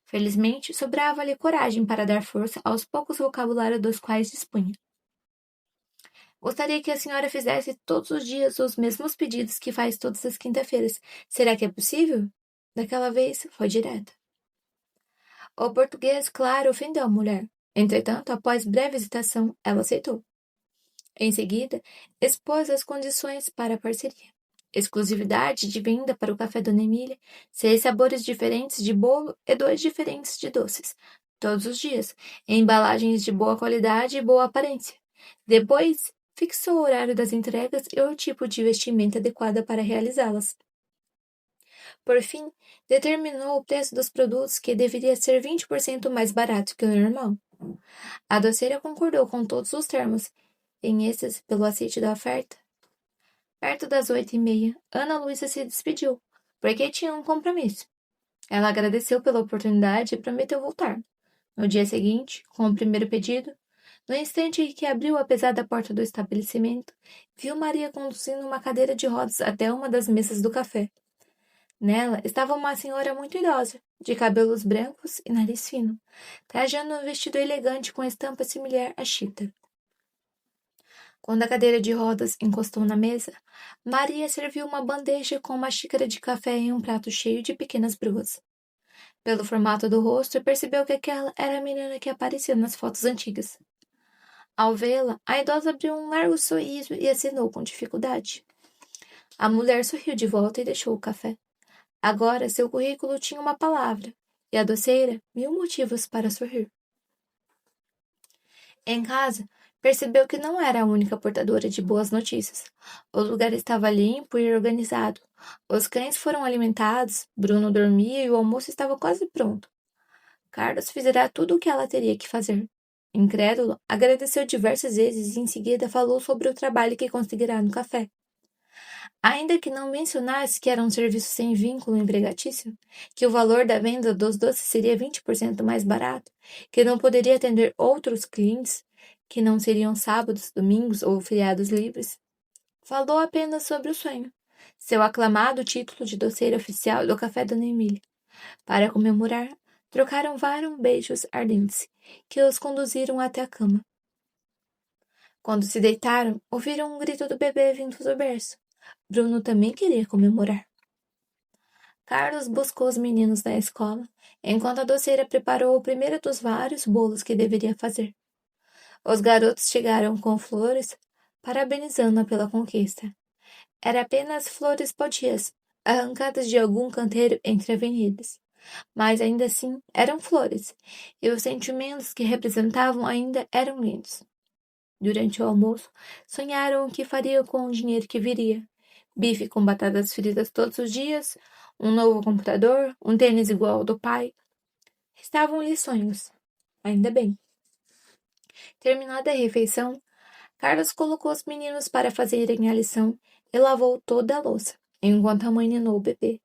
Felizmente, sobrava-lhe coragem para dar força aos poucos vocabulários dos quais dispunha. Gostaria que a senhora fizesse todos os dias os mesmos pedidos que faz todas as quinta-feiras. Será que é possível? Daquela vez, foi direta. O português, claro, ofendeu a mulher. Entretanto, após breve hesitação, ela aceitou. Em seguida, expôs as condições para a parceria. Exclusividade de venda para o café Dona Emília, 6 sabores diferentes de bolo e 2 diferentes de doces, todos os dias, em embalagens de boa qualidade e boa aparência. Depois, fixou o horário das entregas e o tipo de vestimenta adequada para realizá-las. Por fim, determinou o preço dos produtos, que deveria ser 20% mais barato que o normal. A doceira concordou com todos os termos, em êxtase pelo aceite da oferta. Perto das 8h30, Ana Luísa se despediu, porque tinha um compromisso. Ela agradeceu pela oportunidade e prometeu voltar. No dia seguinte, com o primeiro pedido, no instante em que abriu a pesada porta do estabelecimento, viu Maria conduzindo uma cadeira de rodas até uma das mesas do café. Nela estava uma senhora muito idosa, de cabelos brancos e nariz fino, trajando um vestido elegante com estampa similar à chita. Quando a cadeira de rodas encostou na mesa, Maria serviu uma bandeja com uma xícara de café e um prato cheio de pequenas bruas. Pelo formato do rosto, percebeu que aquela era a menina que aparecia nas fotos antigas. Ao vê-la, a idosa abriu um largo sorriso e acenou com dificuldade. A mulher sorriu de volta e deixou o café. Agora seu currículo tinha uma palavra, e a doceira 1000 motivos para sorrir. Em casa, percebeu que não era a única portadora de boas notícias. O lugar estava limpo e organizado. Os cães foram alimentados, Bruno dormia e o almoço estava quase pronto. Carlos fizera tudo o que ela teria que fazer. Incrédulo, agradeceu diversas vezes e em seguida falou sobre o trabalho que conseguirá no café. Ainda que não mencionasse que era um serviço sem vínculo empregatício, que o valor da venda dos doces seria 20% mais barato, que não poderia atender outros clientes, que não seriam sábados, domingos ou feriados livres, falou apenas sobre o sonho, seu aclamado título de doceira oficial do Café Dona Emília. Para comemorar, trocaram vários beijos ardentes, que os conduziram até a cama. Quando se deitaram, ouviram um grito do bebê vindo do berço. Bruno também queria comemorar. Carlos buscou os meninos na escola, enquanto a doceira preparou o primeiro dos vários bolos que deveria fazer. Os garotos chegaram com flores, parabenizando-a pela conquista. Era apenas flores potias, arrancadas de algum canteiro entre avenidas. Mas ainda assim eram flores, e os sentimentos que representavam ainda eram lindos. Durante o almoço, sonharam o que fariam com o dinheiro que viria. Bife com batatas fritas todos os dias, um novo computador, um tênis igual ao do pai. Restavam-lhe sonhos. Ainda bem. Terminada a refeição, Carlos colocou os meninos para fazerem a lição e lavou toda a louça, enquanto a mãe ninou o bebê.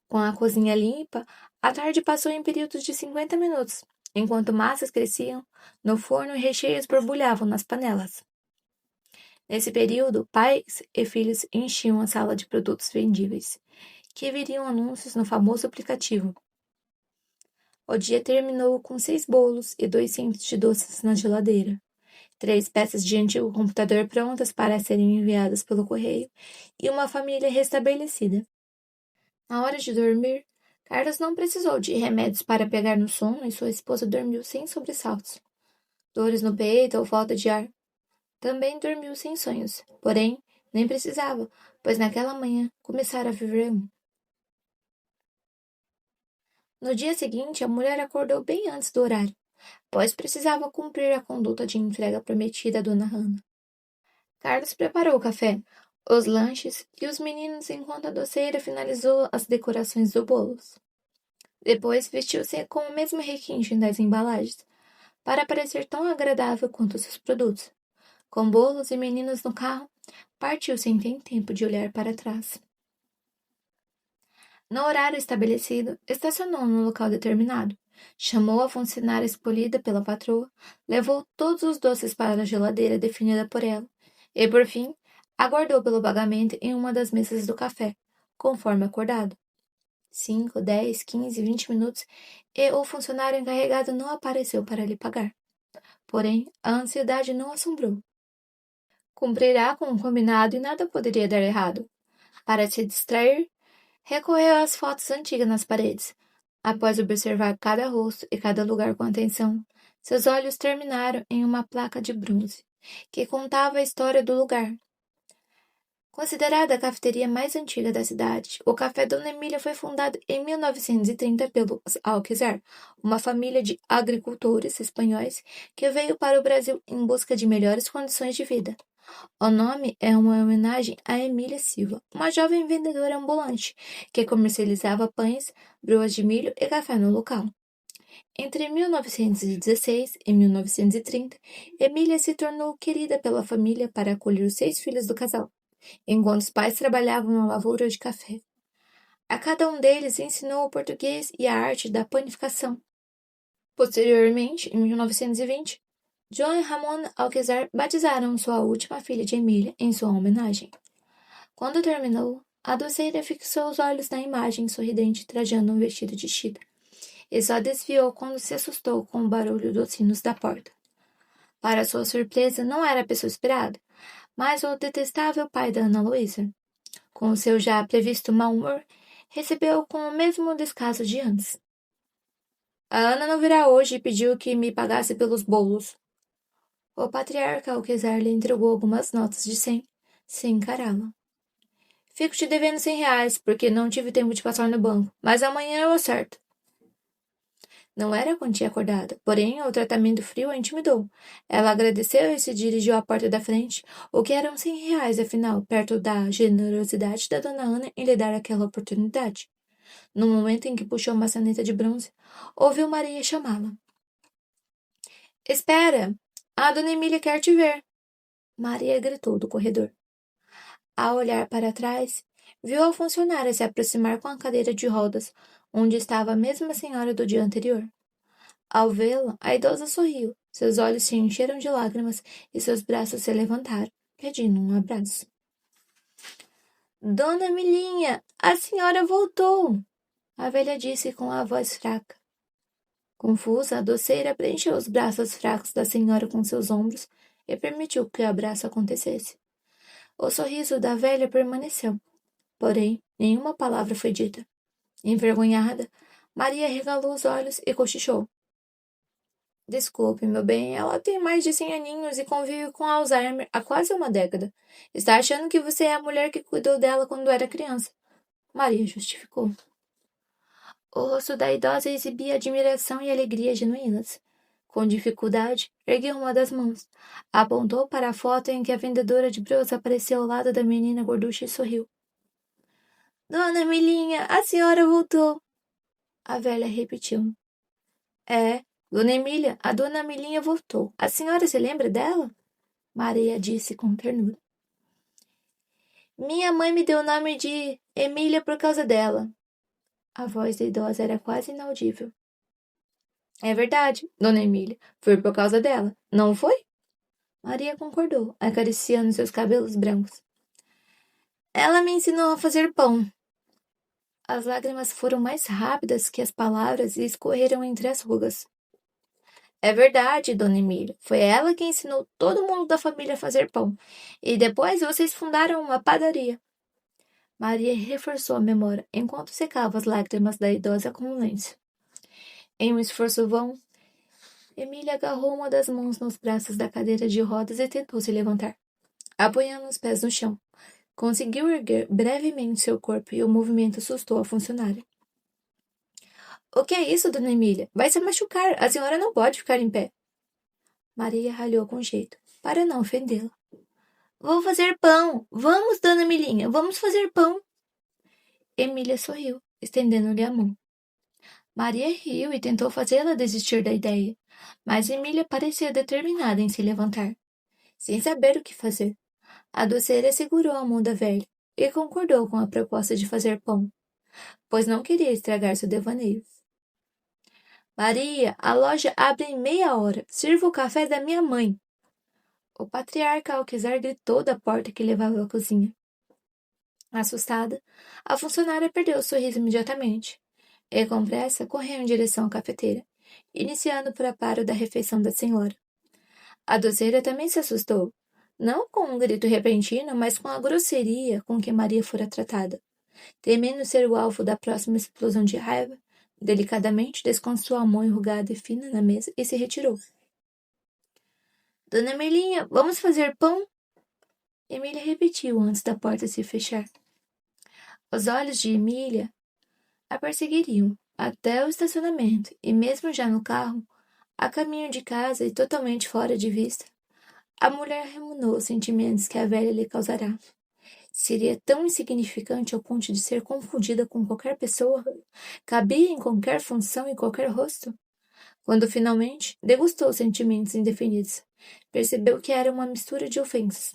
Com a cozinha limpa, a tarde passou em períodos de 50 minutos, enquanto massas cresciam no forno e recheios borbulhavam nas panelas. Nesse período, pais e filhos enchiam a sala de produtos vendíveis, que viriam anúncios no famoso aplicativo. O dia terminou com 6 bolos e 2 centos de doces na geladeira, 3 peças de antigo computador prontas para serem enviadas pelo correio e uma família restabelecida. Na hora de dormir, Carlos não precisou de remédios para pegar no sono e sua esposa dormiu sem sobressaltos. Dores no peito ou falta de ar. Também dormiu sem sonhos, porém, nem precisava, pois naquela manhã começara a viver um. No dia seguinte, a mulher acordou bem antes do horário, pois precisava cumprir a conduta de entrega prometida a Dona Hannah. Carlos preparou o café, os lanches e os meninos enquanto a doceira finalizou as decorações do bolo. Depois vestiu-se com o mesmo requinte das embalagens, para parecer tão agradável quanto seus produtos. Com bolos e meninos no carro, partiu sem ter tempo de olhar para trás. No horário estabelecido, estacionou no local determinado, chamou a funcionária escolhida pela patroa, levou todos os doces para a geladeira definida por ela e, por fim, aguardou pelo pagamento em uma das mesas do café, conforme acordado. 5, 10, 15, 20 minutos e o funcionário encarregado não apareceu para lhe pagar. Porém, a ansiedade não assombrou. Cumprirá com o combinado e nada poderia dar errado. Para se distrair, recorreu às fotos antigas nas paredes. Após observar cada rosto e cada lugar com atenção, Seus olhos terminaram em uma placa de bronze, que contava a história do lugar. Considerada a cafeteria mais antiga da cidade, o Café Dona Emília foi fundado em 1930 pelos Alquezar, uma família de agricultores espanhóis que veio para o Brasil em busca de melhores condições de vida. O nome é uma homenagem a Emília Silva, uma jovem vendedora ambulante que comercializava pães, broas de milho e café no local. Entre 1916 e 1930, Emília se tornou querida pela família para acolher os 6 filhos do casal, enquanto os pais trabalhavam na lavoura de café. A cada um deles ensinou o português e a arte da panificação. Posteriormente, em 1920, John e Ramon Alquezar batizaram sua última filha de Emília em sua homenagem. Quando terminou, a doceira fixou os olhos na imagem sorridente trajando um vestido de chita e só desviou quando se assustou com o barulho dos sinos da porta. Para sua surpresa, não era a pessoa esperada, mas o detestável pai da Ana Luísa. Com o seu já previsto mau humor, recebeu com o mesmo descaso de antes. A Ana não virá hoje e pediu que me pagasse pelos bolos. O patriarca Alquezar lhe entregou algumas notas de 100, sem encará-la. Fico te devendo R$ 100, porque não tive tempo de passar no banco, mas amanhã eu acerto. Não era a quantia acordada, porém o tratamento frio a intimidou. Ela agradeceu e se dirigiu à porta da frente, o que eram R$ 100, afinal, perto da generosidade da dona Ana em lhe dar aquela oportunidade. No momento em que puxou uma saneta de bronze, ouviu Maria chamá-la. Espera! A dona Emília quer te ver! Maria gritou do corredor. Ao olhar para trás, viu a funcionária se aproximar com a cadeira de rodas, onde estava a mesma senhora do dia anterior. Ao vê-la, a idosa sorriu, seus olhos se encheram de lágrimas e seus braços se levantaram, pedindo um abraço. Dona Emilinha, a senhora voltou! A velha disse com a voz fraca. Confusa, a doceira preencheu os braços fracos da senhora com seus ombros e permitiu que o abraço acontecesse. O sorriso da velha permaneceu, porém, nenhuma palavra foi dita. Envergonhada, Maria regalou os olhos e cochichou. Desculpe, meu bem, ela tem mais de 100 aninhos e convive com Alzheimer há quase uma década. Está achando que você é a mulher que cuidou dela quando era criança. Maria justificou. O rosto da idosa exibia admiração e alegria genuínas. Com dificuldade, ergueu uma das mãos, apontou para a foto em que a vendedora de broas aparecia ao lado da menina gorducha e sorriu. Dona Emilinha, a senhora voltou. A velha repetiu. É, Dona Emília, a dona Emilinha voltou. A senhora se lembra dela? Maria disse com ternura. Minha mãe me deu o nome de Emília por causa dela. A voz da idosa era quase inaudível. É verdade, dona Emília. Foi por causa dela, não foi? Maria concordou, acariciando seus cabelos brancos. Ela me ensinou a fazer pão. As lágrimas foram mais rápidas que as palavras e escorreram entre as rugas. É verdade, dona Emília. Foi ela que ensinou todo mundo da família a fazer pão. E depois vocês fundaram uma padaria. Maria reforçou a memória enquanto secava as lágrimas da idosa com um lenço. Em um esforço vão, Emília agarrou uma das mãos nos braços da cadeira de rodas e tentou se levantar, apoiando os pés no chão. Conseguiu erguer brevemente seu corpo e o movimento assustou a funcionária. O que é isso, dona Emília? Vai se machucar. A senhora não pode ficar em pé. Maria ralhou com jeito, para não ofendê-la. Vou fazer pão. Vamos, dona Emilinha, vamos fazer pão. Emília sorriu, estendendo-lhe a mão. Maria riu e tentou fazê-la desistir da ideia, mas Emília parecia determinada em se levantar, sem saber o que fazer. A doceira segurou a mão da velha e concordou com a proposta de fazer pão, pois não queria estragar seu devaneio. Maria, a loja abre em meia hora. Sirva o café da minha mãe. O patriarca Alquezar gritou da porta que levava à cozinha. Assustada, a funcionária perdeu o sorriso imediatamente e, com pressa, correu em direção à cafeteira, iniciando o preparo da refeição da senhora. A doceira também se assustou, não com um grito repentino, mas com a grosseria com que Maria fora tratada. Temendo ser o alvo da próxima explosão de raiva, Delicadamente descansou a mão enrugada e fina na mesa e se retirou. Dona Emelinha, vamos fazer pão? Emília repetiu antes da porta se fechar. Os olhos de Emília a perseguiriam até o estacionamento e mesmo já no carro, a caminho de casa e totalmente fora de vista, a mulher remonou os sentimentos que a velha lhe causará. Seria tão insignificante ao ponto de ser confundida com qualquer pessoa? Cabia em qualquer função e qualquer rosto? Quando finalmente degustou os sentimentos indefinidos, percebeu que era uma mistura de ofensas.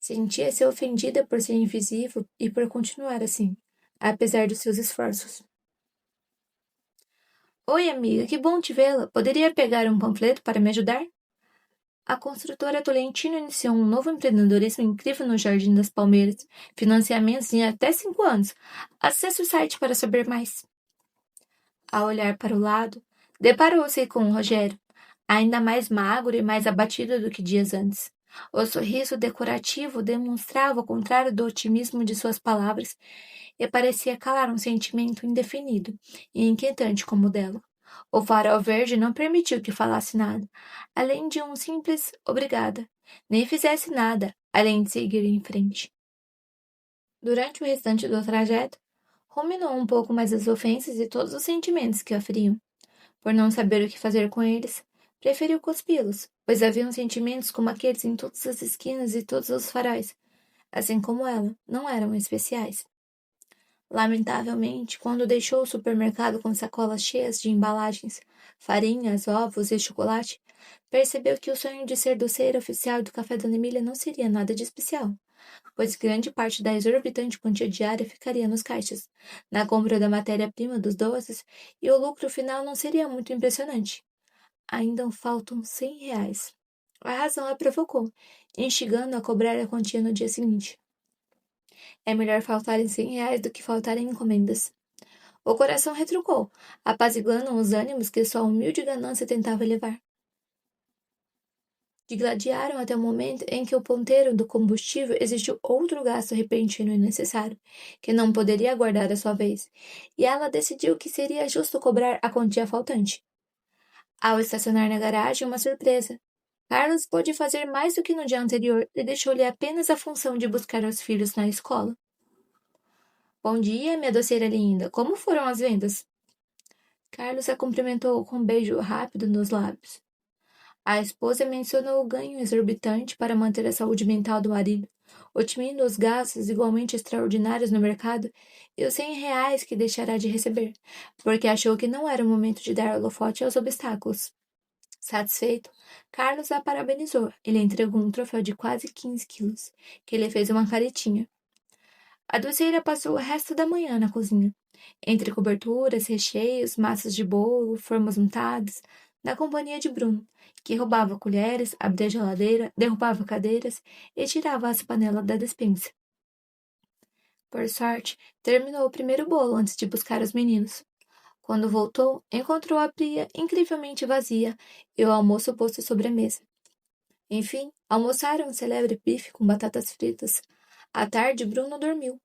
Sentia-se ofendida por ser invisível e por continuar assim, apesar dos seus esforços. Oi, amiga, que bom te vê-la. Poderia pegar um panfleto para me ajudar? A construtora Tolentino iniciou um novo empreendedorismo incrível no Jardim das Palmeiras. Financiamentos em até 5 anos. Acesse o site para saber mais. Ao olhar para o lado, deparou-se com Rogério, ainda mais magro e mais abatido do que dias antes. O sorriso decorativo demonstrava o contrário do otimismo de suas palavras e parecia calar um sentimento indefinido e inquietante como o dela. O farol verde não permitiu que falasse nada, além de um simples obrigada, nem fizesse nada, além de seguir em frente. Durante o restante do trajeto, ruminou um pouco mais as ofensas e todos os sentimentos que a feriam. Por não saber o que fazer com eles, preferiu cuspi-los, pois haviam sentimentos como aqueles em todas as esquinas e todos os faróis, assim como ela, não eram especiais. Lamentavelmente, quando deixou o supermercado com sacolas cheias de embalagens, farinhas, ovos e chocolate, percebeu que o sonho de ser doceira oficial do Café Dona Emília não seria nada de especial, pois grande parte da exorbitante quantia diária ficaria nos caixas, na compra da matéria-prima dos doces, e o lucro final não seria muito impressionante. Ainda faltam R$ 100. A razão a provocou, instigando a cobrar a quantia no dia seguinte. É melhor faltarem R$ 100 do que faltarem encomendas. O coração retrucou, apaziguando os ânimos que sua humilde ganância tentava elevar. Digladiaram até o momento em que o ponteiro do combustível exigiu outro gasto repentino e necessário, que não poderia aguardar a sua vez, e ela decidiu que seria justo cobrar a quantia faltante. Ao estacionar na garagem, uma surpresa. Carlos pôde fazer mais do que no dia anterior e deixou-lhe apenas a função de buscar os filhos na escola. Bom dia, minha doceira linda. Como foram as vendas? Carlos a cumprimentou com um beijo rápido nos lábios. A esposa mencionou o ganho exorbitante para manter a saúde mental do marido, otimindo os gastos igualmente extraordinários no mercado e os R$ 100 que deixará de receber, porque achou que não era o momento de dar holofote aos obstáculos. Satisfeito, Carlos a parabenizou e lhe entregou um troféu de quase 15 quilos, que lhe fez uma caretinha. A doceira passou o resto da manhã na cozinha, entre coberturas, recheios, massas de bolo, formas untadas, na companhia de Bruno, que roubava colheres, abria a geladeira, derrubava cadeiras e tirava as panelas da despensa. Por sorte, terminou o primeiro bolo antes de buscar os meninos. Quando voltou, encontrou a pia incrivelmente vazia e o almoço posto sobre a mesa. Enfim, almoçaram um celebre bife com batatas fritas. À tarde, Bruno dormiu.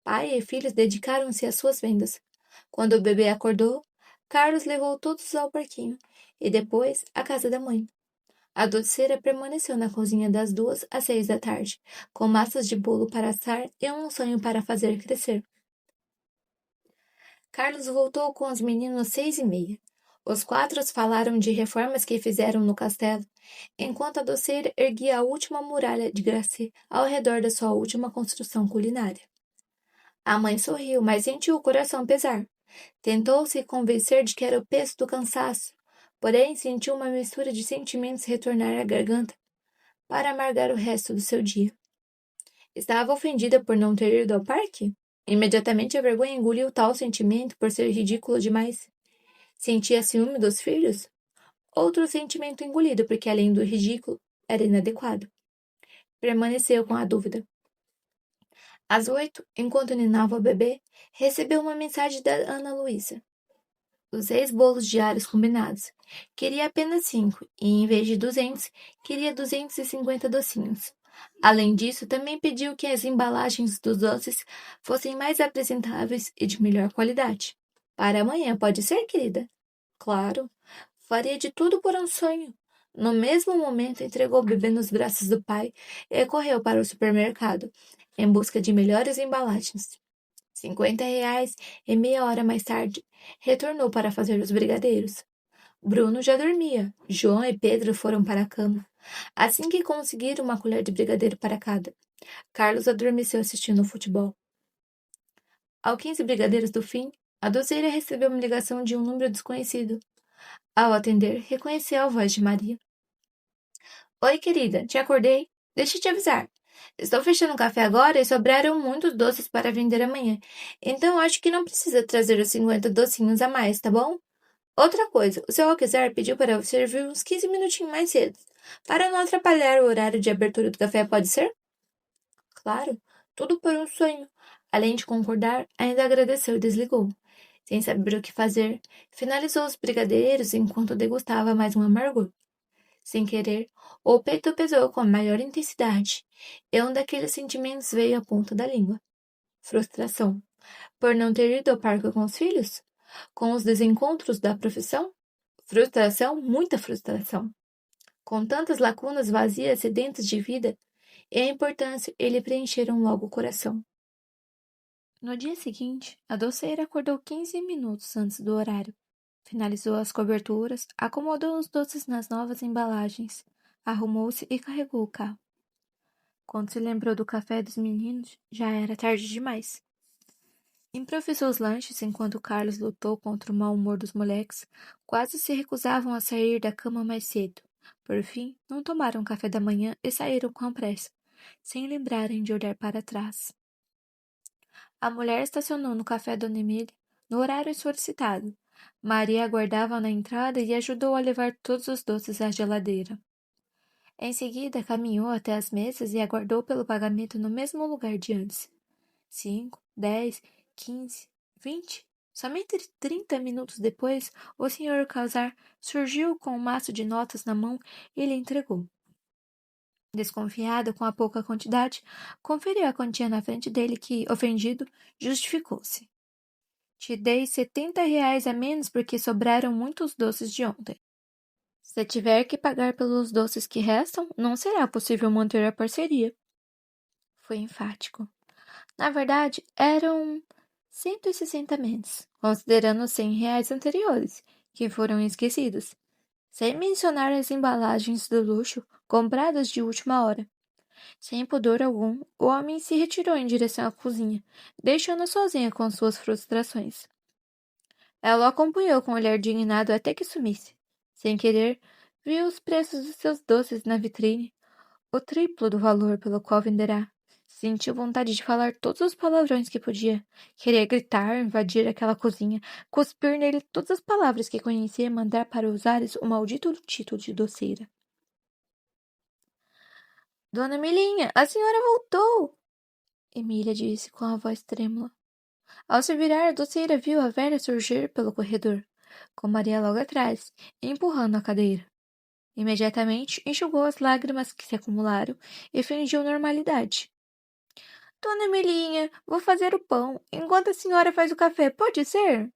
Pai e filhos dedicaram-se às suas vendas. Quando o bebê acordou, Carlos levou todos ao parquinho e depois à casa da mãe. A doceira permaneceu na cozinha das 2 às 6 da tarde, com massas de bolo para assar e um sonho para fazer crescer. Carlos voltou com os meninos 6h30. Os 4 falaram de reformas que fizeram no castelo, enquanto a doceira erguia a última muralha de Graci ao redor da sua última construção culinária. A mãe sorriu, mas sentiu o coração pesar. Tentou se convencer de que era o peso do cansaço, porém sentiu uma mistura de sentimentos retornar à garganta para amargar o resto do seu dia. Estava ofendida por não ter ido ao parque? Imediatamente a vergonha engoliu tal sentimento por ser ridículo demais. Sentia ciúme dos filhos? Outro sentimento engolido porque, além do ridículo, era inadequado. Permaneceu com a dúvida. Às 8, enquanto ninava o bebê, recebeu uma mensagem da Ana Luísa. Os 6 bolos diários combinados. Queria apenas 5, e em vez de 200, queria 250 docinhos. Além disso, também pediu que as embalagens dos doces fossem mais apresentáveis e de melhor qualidade. Para amanhã, pode ser, querida? Claro. Faria de tudo por um sonho. No mesmo momento, entregou o bebê nos braços do pai e correu para o supermercado, em busca de melhores embalagens. R$ 50 e meia hora mais tarde, retornou para fazer os brigadeiros. Bruno já dormia. João e Pedro foram para a cama. Assim que conseguiram uma colher de brigadeiro para cada, Carlos adormeceu assistindo ao futebol. Ao 15 brigadeiros do fim, a doceira recebeu uma ligação de um número desconhecido. Ao atender, reconheceu a voz de Maria. Oi, querida, te acordei? Deixa eu te avisar. Estou fechando o café agora e sobraram muitos doces para vender amanhã. Então acho que não precisa trazer os 50 docinhos a mais, tá bom? Outra coisa, o seu Alquiser pediu para eu servir uns 15 minutinhos mais cedo. Para não atrapalhar o horário de abertura do café, pode ser? Claro, tudo por um sonho. Além de concordar, ainda agradeceu e desligou. Sem saber o que fazer, finalizou os brigadeiros enquanto degustava mais um amargor. Sem querer, o peito pesou com maior intensidade, e um daqueles sentimentos veio à ponta da língua. Frustração. Por não ter ido ao parque com os filhos? Com os desencontros da profissão? Frustração, muita frustração. Com tantas lacunas vazias sedentas de vida, e a importância lhe preencheram logo o coração. No dia seguinte, a doceira acordou 15 minutos antes do horário. Finalizou as coberturas, acomodou os doces nas novas embalagens, arrumou-se e carregou o carro. Quando se lembrou do café dos meninos, já era tarde demais. Improvisou os lanches enquanto Carlos lutou contra o mau humor dos moleques, quase se recusavam a sair da cama mais cedo. Por fim, não tomaram café da manhã e saíram com pressa, sem lembrarem de olhar para trás. A mulher estacionou no café Dona Emília, no horário solicitado. Maria aguardava na entrada e ajudou a levar todos os doces à geladeira. Em seguida, caminhou até as mesas e aguardou pelo pagamento no mesmo lugar de antes. 5, 10, 15, 20. Somente 30 minutos depois, o Sr. Calzar surgiu com um maço de notas na mão e lhe entregou. Desconfiada com a pouca quantidade, conferiu a quantia na frente dele que, ofendido, justificou-se. Te dei R$ 70 a menos porque sobraram muitos doces de ontem. Se tiver que pagar pelos doces que restam, não será possível manter a parceria. Foi enfático. Na verdade, eram 160 menos, considerando os R$ 100 anteriores, que foram esquecidos, sem mencionar as embalagens do luxo compradas de última hora. Sem pudor algum, o homem se retirou em direção à cozinha, deixando-a sozinha com suas frustrações. Ela o acompanhou com um olhar indignado até que sumisse. Sem querer, viu os preços dos seus doces na vitrine, o triplo do valor pelo qual venderá. Sentiu vontade de falar todos os palavrões que podia. Queria gritar, invadir aquela cozinha, cuspir nele todas as palavras que conhecia e mandar para usares o maldito título de doceira. Dona Emilinha, a senhora voltou! Emília disse com a voz trêmula. Ao se virar, a doceira viu a velha surgir pelo corredor, com Maria logo atrás, empurrando a cadeira. Imediatamente enxugou as lágrimas que se acumularam e fingiu normalidade. Dona Emilinha, vou fazer o pão, enquanto a senhora faz o café, pode ser?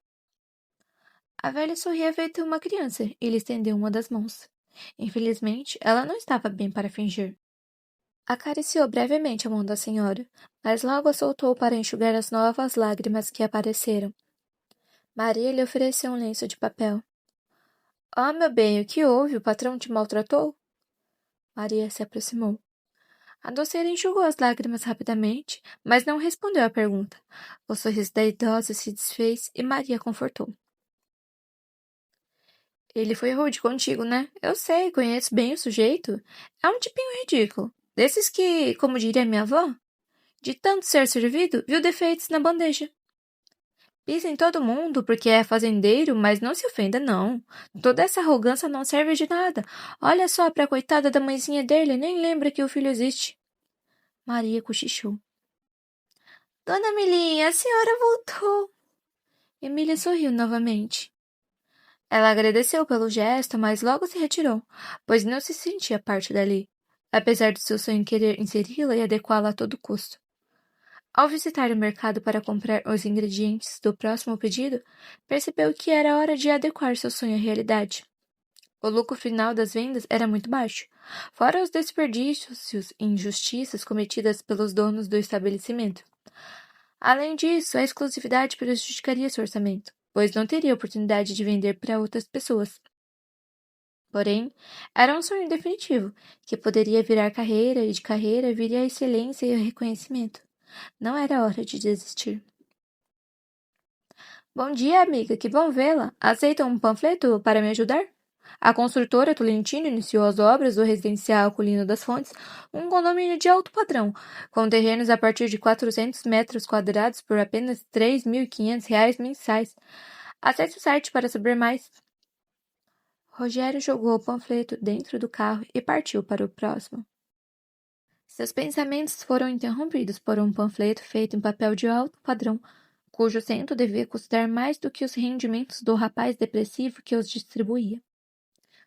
A velha sorria feito uma criança e lhe estendeu uma das mãos. Infelizmente, ela não estava bem para fingir. Acariciou brevemente a mão da senhora, mas logo a soltou para enxugar as novas lágrimas que apareceram. Maria lhe ofereceu um lenço de papel. Ah, meu bem, o que houve? O patrão te maltratou? Maria se aproximou. A doceira enxugou as lágrimas rapidamente, mas não respondeu à pergunta. O sorriso da idosa se desfez e Maria confortou. Ele foi rude contigo, né? Eu sei, conheço bem o sujeito. É um tipinho ridículo. Desses que, como diria minha avó, de tanto ser servido, viu defeitos na bandeja. Pisa em todo mundo porque é fazendeiro, mas não se ofenda, não. Toda essa arrogância não serve de nada. Olha só para a coitada da mãezinha dele, nem lembra que o filho existe. Maria cochichou. Dona Milinha, a senhora voltou. Emília sorriu novamente. Ela agradeceu pelo gesto, mas logo se retirou, pois não se sentia parte dali, apesar de seu sonho querer inseri-la e adequá-la a todo custo. Ao visitar o mercado para comprar os ingredientes do próximo pedido, percebeu que era hora de adequar seu sonho à realidade. O lucro final das vendas era muito baixo, fora os desperdícios e injustiças cometidas pelos donos do estabelecimento. Além disso, a exclusividade prejudicaria seu orçamento, pois não teria oportunidade de vender para outras pessoas. Porém, era um sonho definitivo, que poderia virar carreira e de carreira viria a excelência e o reconhecimento. Não era hora de desistir. Bom dia, amiga, que bom vê-la. Aceita um panfleto para me ajudar? A construtora Tolentino iniciou as obras do residencial Colina das Fontes, um condomínio de alto padrão, com terrenos a partir de 400 metros quadrados por apenas R$ 3.500 mensais. Acesse o site para saber mais. Rogério jogou o panfleto dentro do carro e partiu para o próximo. Seus pensamentos foram interrompidos por um panfleto feito em papel de alto padrão, cujo centro devia custar mais do que os rendimentos do rapaz depressivo que os distribuía.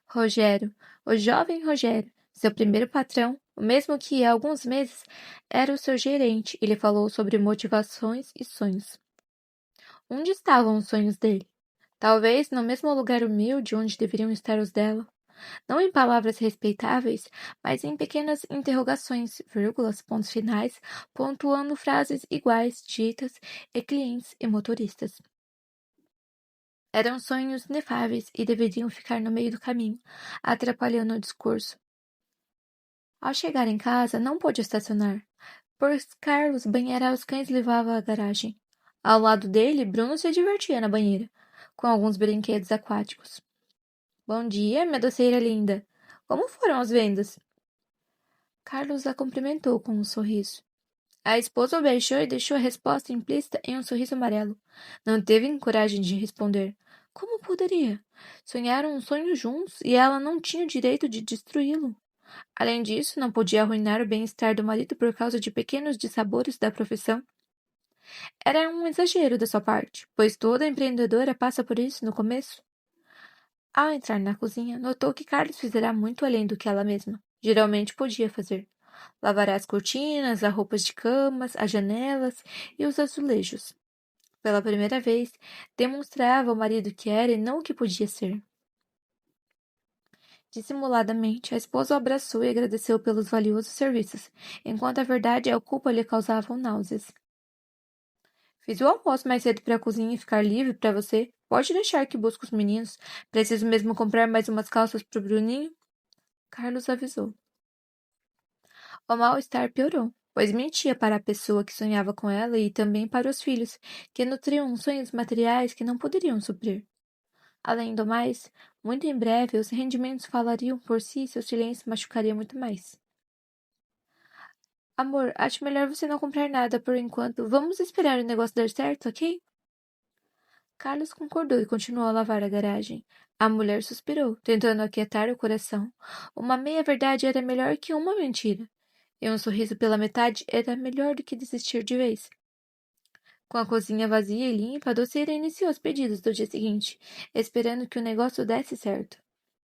Rogério, o jovem Rogério, seu primeiro patrão, o mesmo que há alguns meses era o seu gerente, e lhe falou sobre motivações e sonhos. Onde estavam os sonhos dele? Talvez no mesmo lugar humilde onde deveriam estar os dela. Não em palavras respeitáveis, mas em pequenas interrogações, vírgulas, pontos finais, pontuando frases iguais, ditas, e clientes e motoristas. Eram sonhos inefáveis e deveriam ficar no meio do caminho, atrapalhando o discurso. Ao chegar em casa, não pôde estacionar, pois Carlos banhará os cães e levava à garagem. Ao lado dele, Bruno se divertia na banheira, com alguns brinquedos aquáticos. Bom dia, minha doceira linda. Como foram as vendas? Carlos a cumprimentou com um sorriso. A esposa o beijou e deixou a resposta implícita em um sorriso amarelo. Não teve coragem de responder. Como poderia? Sonharam um sonho juntos e ela não tinha o direito de destruí-lo. Além disso, não podia arruinar o bem-estar do marido por causa de pequenos dissabores da profissão. Era um exagero da sua parte, pois toda empreendedora passa por isso no começo. Ao entrar na cozinha, notou que Carlos fizera muito além do que ela mesma geralmente podia fazer. Lavará as cortinas, as roupas de camas, as janelas e os azulejos. Pela primeira vez, demonstrava ao marido que era e não o que podia ser. Dissimuladamente, a esposa o abraçou e agradeceu pelos valiosos serviços, enquanto a verdade e a culpa lhe causavam náuseas. Fiz o almoço mais cedo para a cozinha e ficar livre para você. Pode deixar que busque os meninos. Preciso mesmo comprar mais umas calças pro Bruninho. Carlos avisou. O mal-estar piorou, pois mentia para a pessoa que sonhava com ela e também para os filhos, que nutriam sonhos materiais que não poderiam suprir. Além do mais, muito em breve os rendimentos falariam por si e seu silêncio machucaria muito mais. Amor, acho melhor você não comprar nada por enquanto. Vamos esperar o negócio dar certo, ok? Carlos concordou e continuou a lavar a garagem. A mulher suspirou, tentando aquietar o coração. Uma meia-verdade era melhor que uma mentira. E um sorriso pela metade era melhor do que desistir de vez. Com a cozinha vazia e limpa, a doceira iniciou os pedidos do dia seguinte, esperando que o negócio desse certo.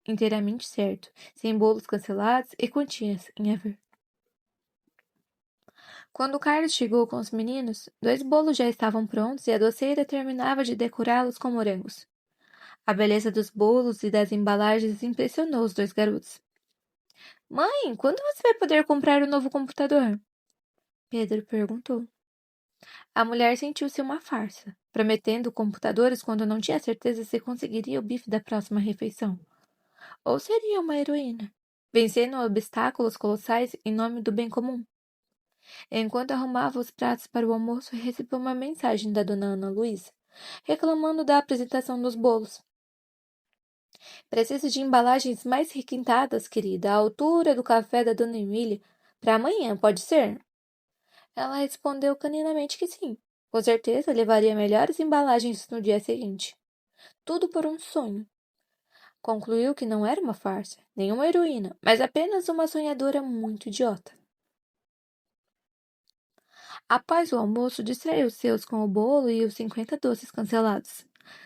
Inteiramente certo, sem bolos cancelados e quantias em haver. Quando Carlos chegou com os meninos, 2 bolos já estavam prontos e a doceira terminava de decorá-los com morangos. A beleza dos bolos e das embalagens impressionou os 2 garotos. Mãe, quando você vai poder comprar o novo computador? Pedro perguntou. A mulher sentiu-se uma farsa, prometendo computadores quando não tinha certeza se conseguiria o bife da próxima refeição. Ou seria uma heroína, vencendo obstáculos colossais em nome do bem comum. Enquanto arrumava os pratos para o almoço, recebeu uma mensagem da dona Ana Luísa, reclamando da apresentação dos bolos. Preciso de embalagens mais requintadas, querida, à altura do café da dona Emília. Para amanhã, pode ser? Ela respondeu caninamente que sim. Com certeza levaria melhores embalagens no dia seguinte. Tudo por um sonho. Concluiu que não era uma farsa, nem uma heroína, mas apenas uma sonhadora muito idiota. Após o almoço, distraiu os seus com o bolo e os 50 doces cancelados.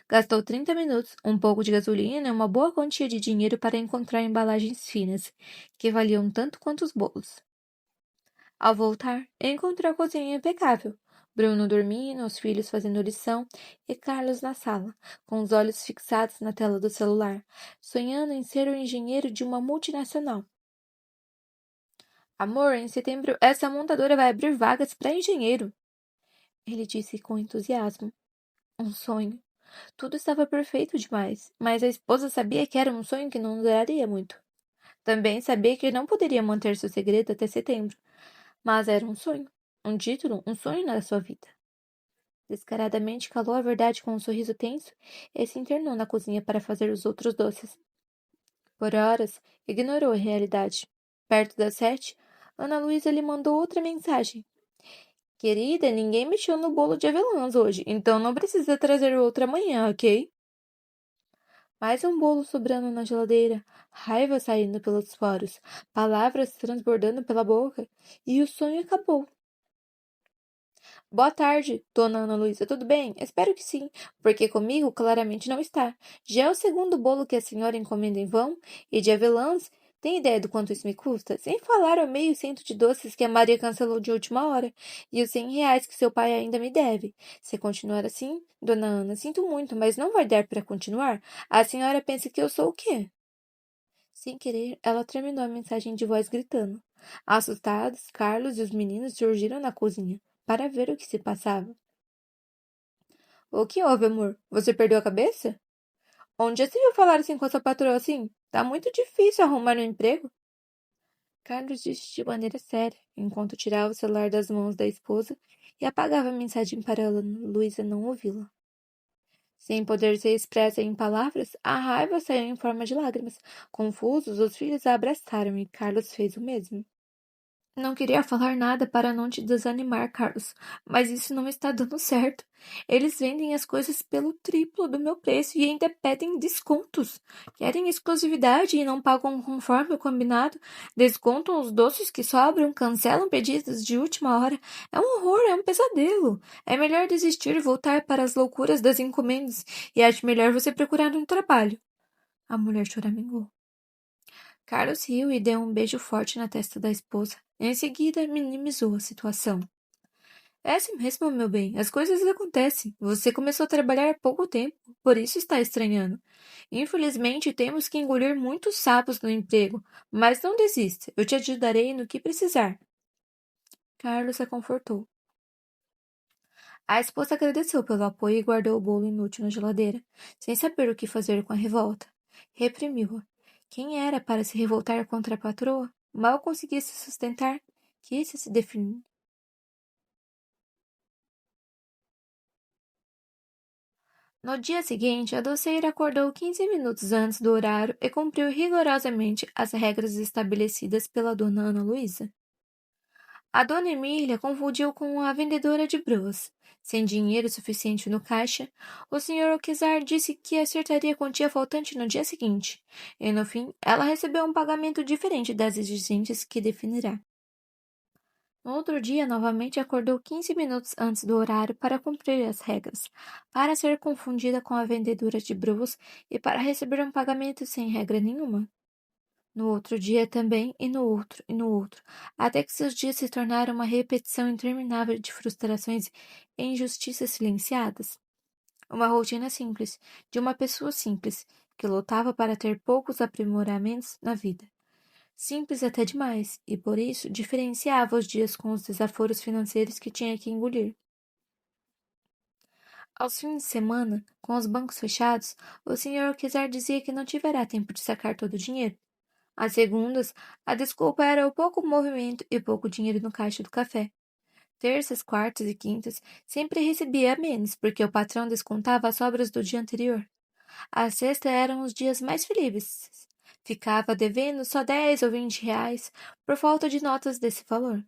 Gastou 30 minutos, um pouco de gasolina e uma boa quantia de dinheiro para encontrar embalagens finas, que valiam tanto quanto os bolos. Ao voltar, encontrou a cozinha impecável. Bruno dormindo, os filhos fazendo lição e Carlos na sala, com os olhos fixados na tela do celular, sonhando em ser o engenheiro de uma multinacional. Amor, em setembro essa montadora vai abrir vagas para engenheiro, ele disse com entusiasmo. Um sonho. Tudo estava perfeito demais, mas a esposa sabia que era um sonho que não duraria muito. Também sabia que não poderia manter seu segredo até setembro, mas era um sonho. Um título, um sonho na sua vida. Descaradamente calou a verdade com um sorriso tenso e se internou na cozinha para fazer os outros doces. Por horas, ignorou a realidade. Perto das 7, Ana Luísa lhe mandou outra mensagem. Querida, ninguém mexeu no bolo de avelãs hoje, então não precisa trazer outro amanhã, ok? Mais um bolo sobrando na geladeira, raiva saindo pelos poros, palavras transbordando pela boca, e o sonho acabou. Boa tarde, dona Ana Luísa, tudo bem? Espero que sim, porque comigo claramente não está. Já é o segundo bolo que a senhora encomenda em vão, e de avelãs. Tem ideia do quanto isso me custa? Sem falar o meio cento de doces que a Maria cancelou de última hora, e os R$ 100 que seu pai ainda me deve. Se continuar assim, dona Ana, sinto muito, mas não vai dar para continuar? A senhora pensa que eu sou o quê? Sem querer, ela terminou a mensagem de voz gritando. Assustados, Carlos e os meninos surgiram na cozinha para ver o que se passava. O que houve, amor? Você perdeu a cabeça? Onde já se viu falar assim com a sua patroa assim? Tá muito difícil arrumar um emprego. Carlos disse de maneira séria, enquanto tirava o celular das mãos da esposa e apagava a mensagem para Luísa não ouvi-la. Sem poder ser expressa em palavras, a raiva saiu em forma de lágrimas. Confusos, os filhos a abraçaram e Carlos fez o mesmo. Não queria falar nada para não te desanimar, Carlos, mas isso não está dando certo. Eles vendem as coisas pelo triplo do meu preço e ainda pedem descontos. Querem exclusividade e não pagam conforme o combinado. Descontam os doces que sobram, cancelam pedidos de última hora. É um horror, é um pesadelo. É melhor desistir e voltar para as loucuras das encomendas. E acho melhor você procurar um trabalho. A mulher choramingou. Carlos riu e deu um beijo forte na testa da esposa. Em seguida, minimizou a situação. É assim mesmo, meu bem. As coisas acontecem. Você começou a trabalhar há pouco tempo, por isso está estranhando. Infelizmente, temos que engolir muitos sapos no emprego, mas não desista. Eu te ajudarei no que precisar. Carlos a confortou. A esposa agradeceu pelo apoio e guardou o bolo inútil na geladeira, sem saber o que fazer com a revolta. Reprimiu-a. Quem era para se revoltar contra a patroa? Mal conseguia se sustentar, quis se definir. No dia seguinte, a doceira acordou 15 minutos antes do horário e cumpriu rigorosamente as regras estabelecidas pela dona Ana Luísa. A dona Emília confundiu com a vendedora de broas. Sem dinheiro suficiente no caixa, o senhor Alquizar disse que acertaria a quantia faltante no dia seguinte, e no fim ela recebeu um pagamento diferente das exigências que definirá. No outro dia, novamente acordou 15 minutos antes do horário para cumprir as regras, para ser confundida com a vendedora de broas e para receber um pagamento sem regra nenhuma. No outro dia também, e no outro, e no outro, até que seus dias se tornaram uma repetição interminável de frustrações e injustiças silenciadas. Uma rotina simples, de uma pessoa simples, que lutava para ter poucos aprimoramentos na vida. Simples até demais, e por isso diferenciava os dias com os desaforos financeiros que tinha que engolir. Aos fins de semana, com os bancos fechados, o senhor Quezar dizia que não tiverá tempo de sacar todo o dinheiro. Às segundas, a desculpa era o pouco movimento e pouco dinheiro no caixa do café. Terças, quartas e quintas sempre recebia menos, porque o patrão descontava as sobras do dia anterior. A sexta eram os dias mais felizes. Ficava devendo só 10 ou 20 reais por falta de notas desse valor.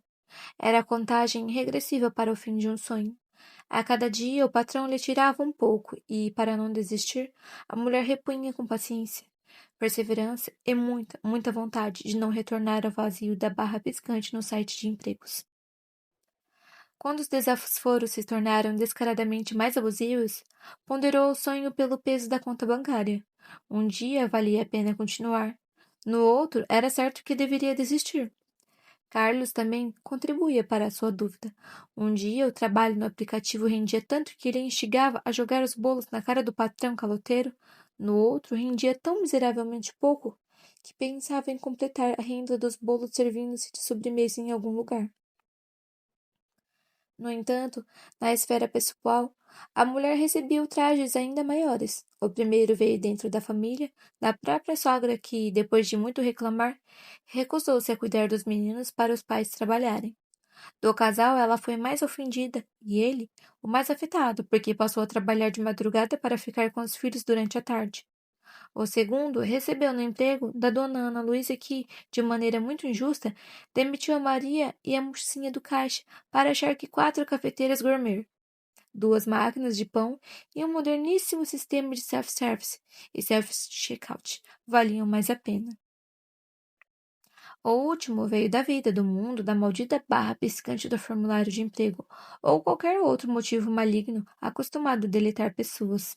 Era a contagem regressiva para o fim de um sonho. A cada dia o patrão lhe tirava um pouco e, para não desistir, a mulher repunha com paciência, perseverança e muita, muita vontade de não retornar ao vazio da barra piscante no site de empregos. Quando os desaforos se tornaram descaradamente mais abusivos, ponderou o sonho pelo peso da conta bancária. Um dia valia a pena continuar. No outro, era certo que deveria desistir. Carlos também contribuía para a sua dúvida. Um dia, o trabalho no aplicativo rendia tanto que ele instigava a jogar os bolos na cara do patrão caloteiro. No outro, rendia tão miseravelmente pouco que pensava em completar a renda dos bolos servindo-se de sobremesa em algum lugar. No entanto, na esfera pessoal, a mulher recebia ultrajes ainda maiores. O primeiro veio dentro da família, da própria sogra que, depois de muito reclamar, recusou-se a cuidar dos meninos para os pais trabalharem. Do casal, ela foi mais ofendida e ele, o mais afetado, porque passou a trabalhar de madrugada para ficar com os filhos durante a tarde. O segundo recebeu no emprego da dona Ana Luísa que, de maneira muito injusta, demitiu a Maria e a mocinha do caixa para achar que 4 cafeteiras gourmet, 2 máquinas de pão e um moderníssimo sistema de self-service e self-checkout valiam mais a pena. O último veio da vida, do mundo, da maldita barra piscante do formulário de emprego, ou qualquer outro motivo maligno acostumado a deletar pessoas.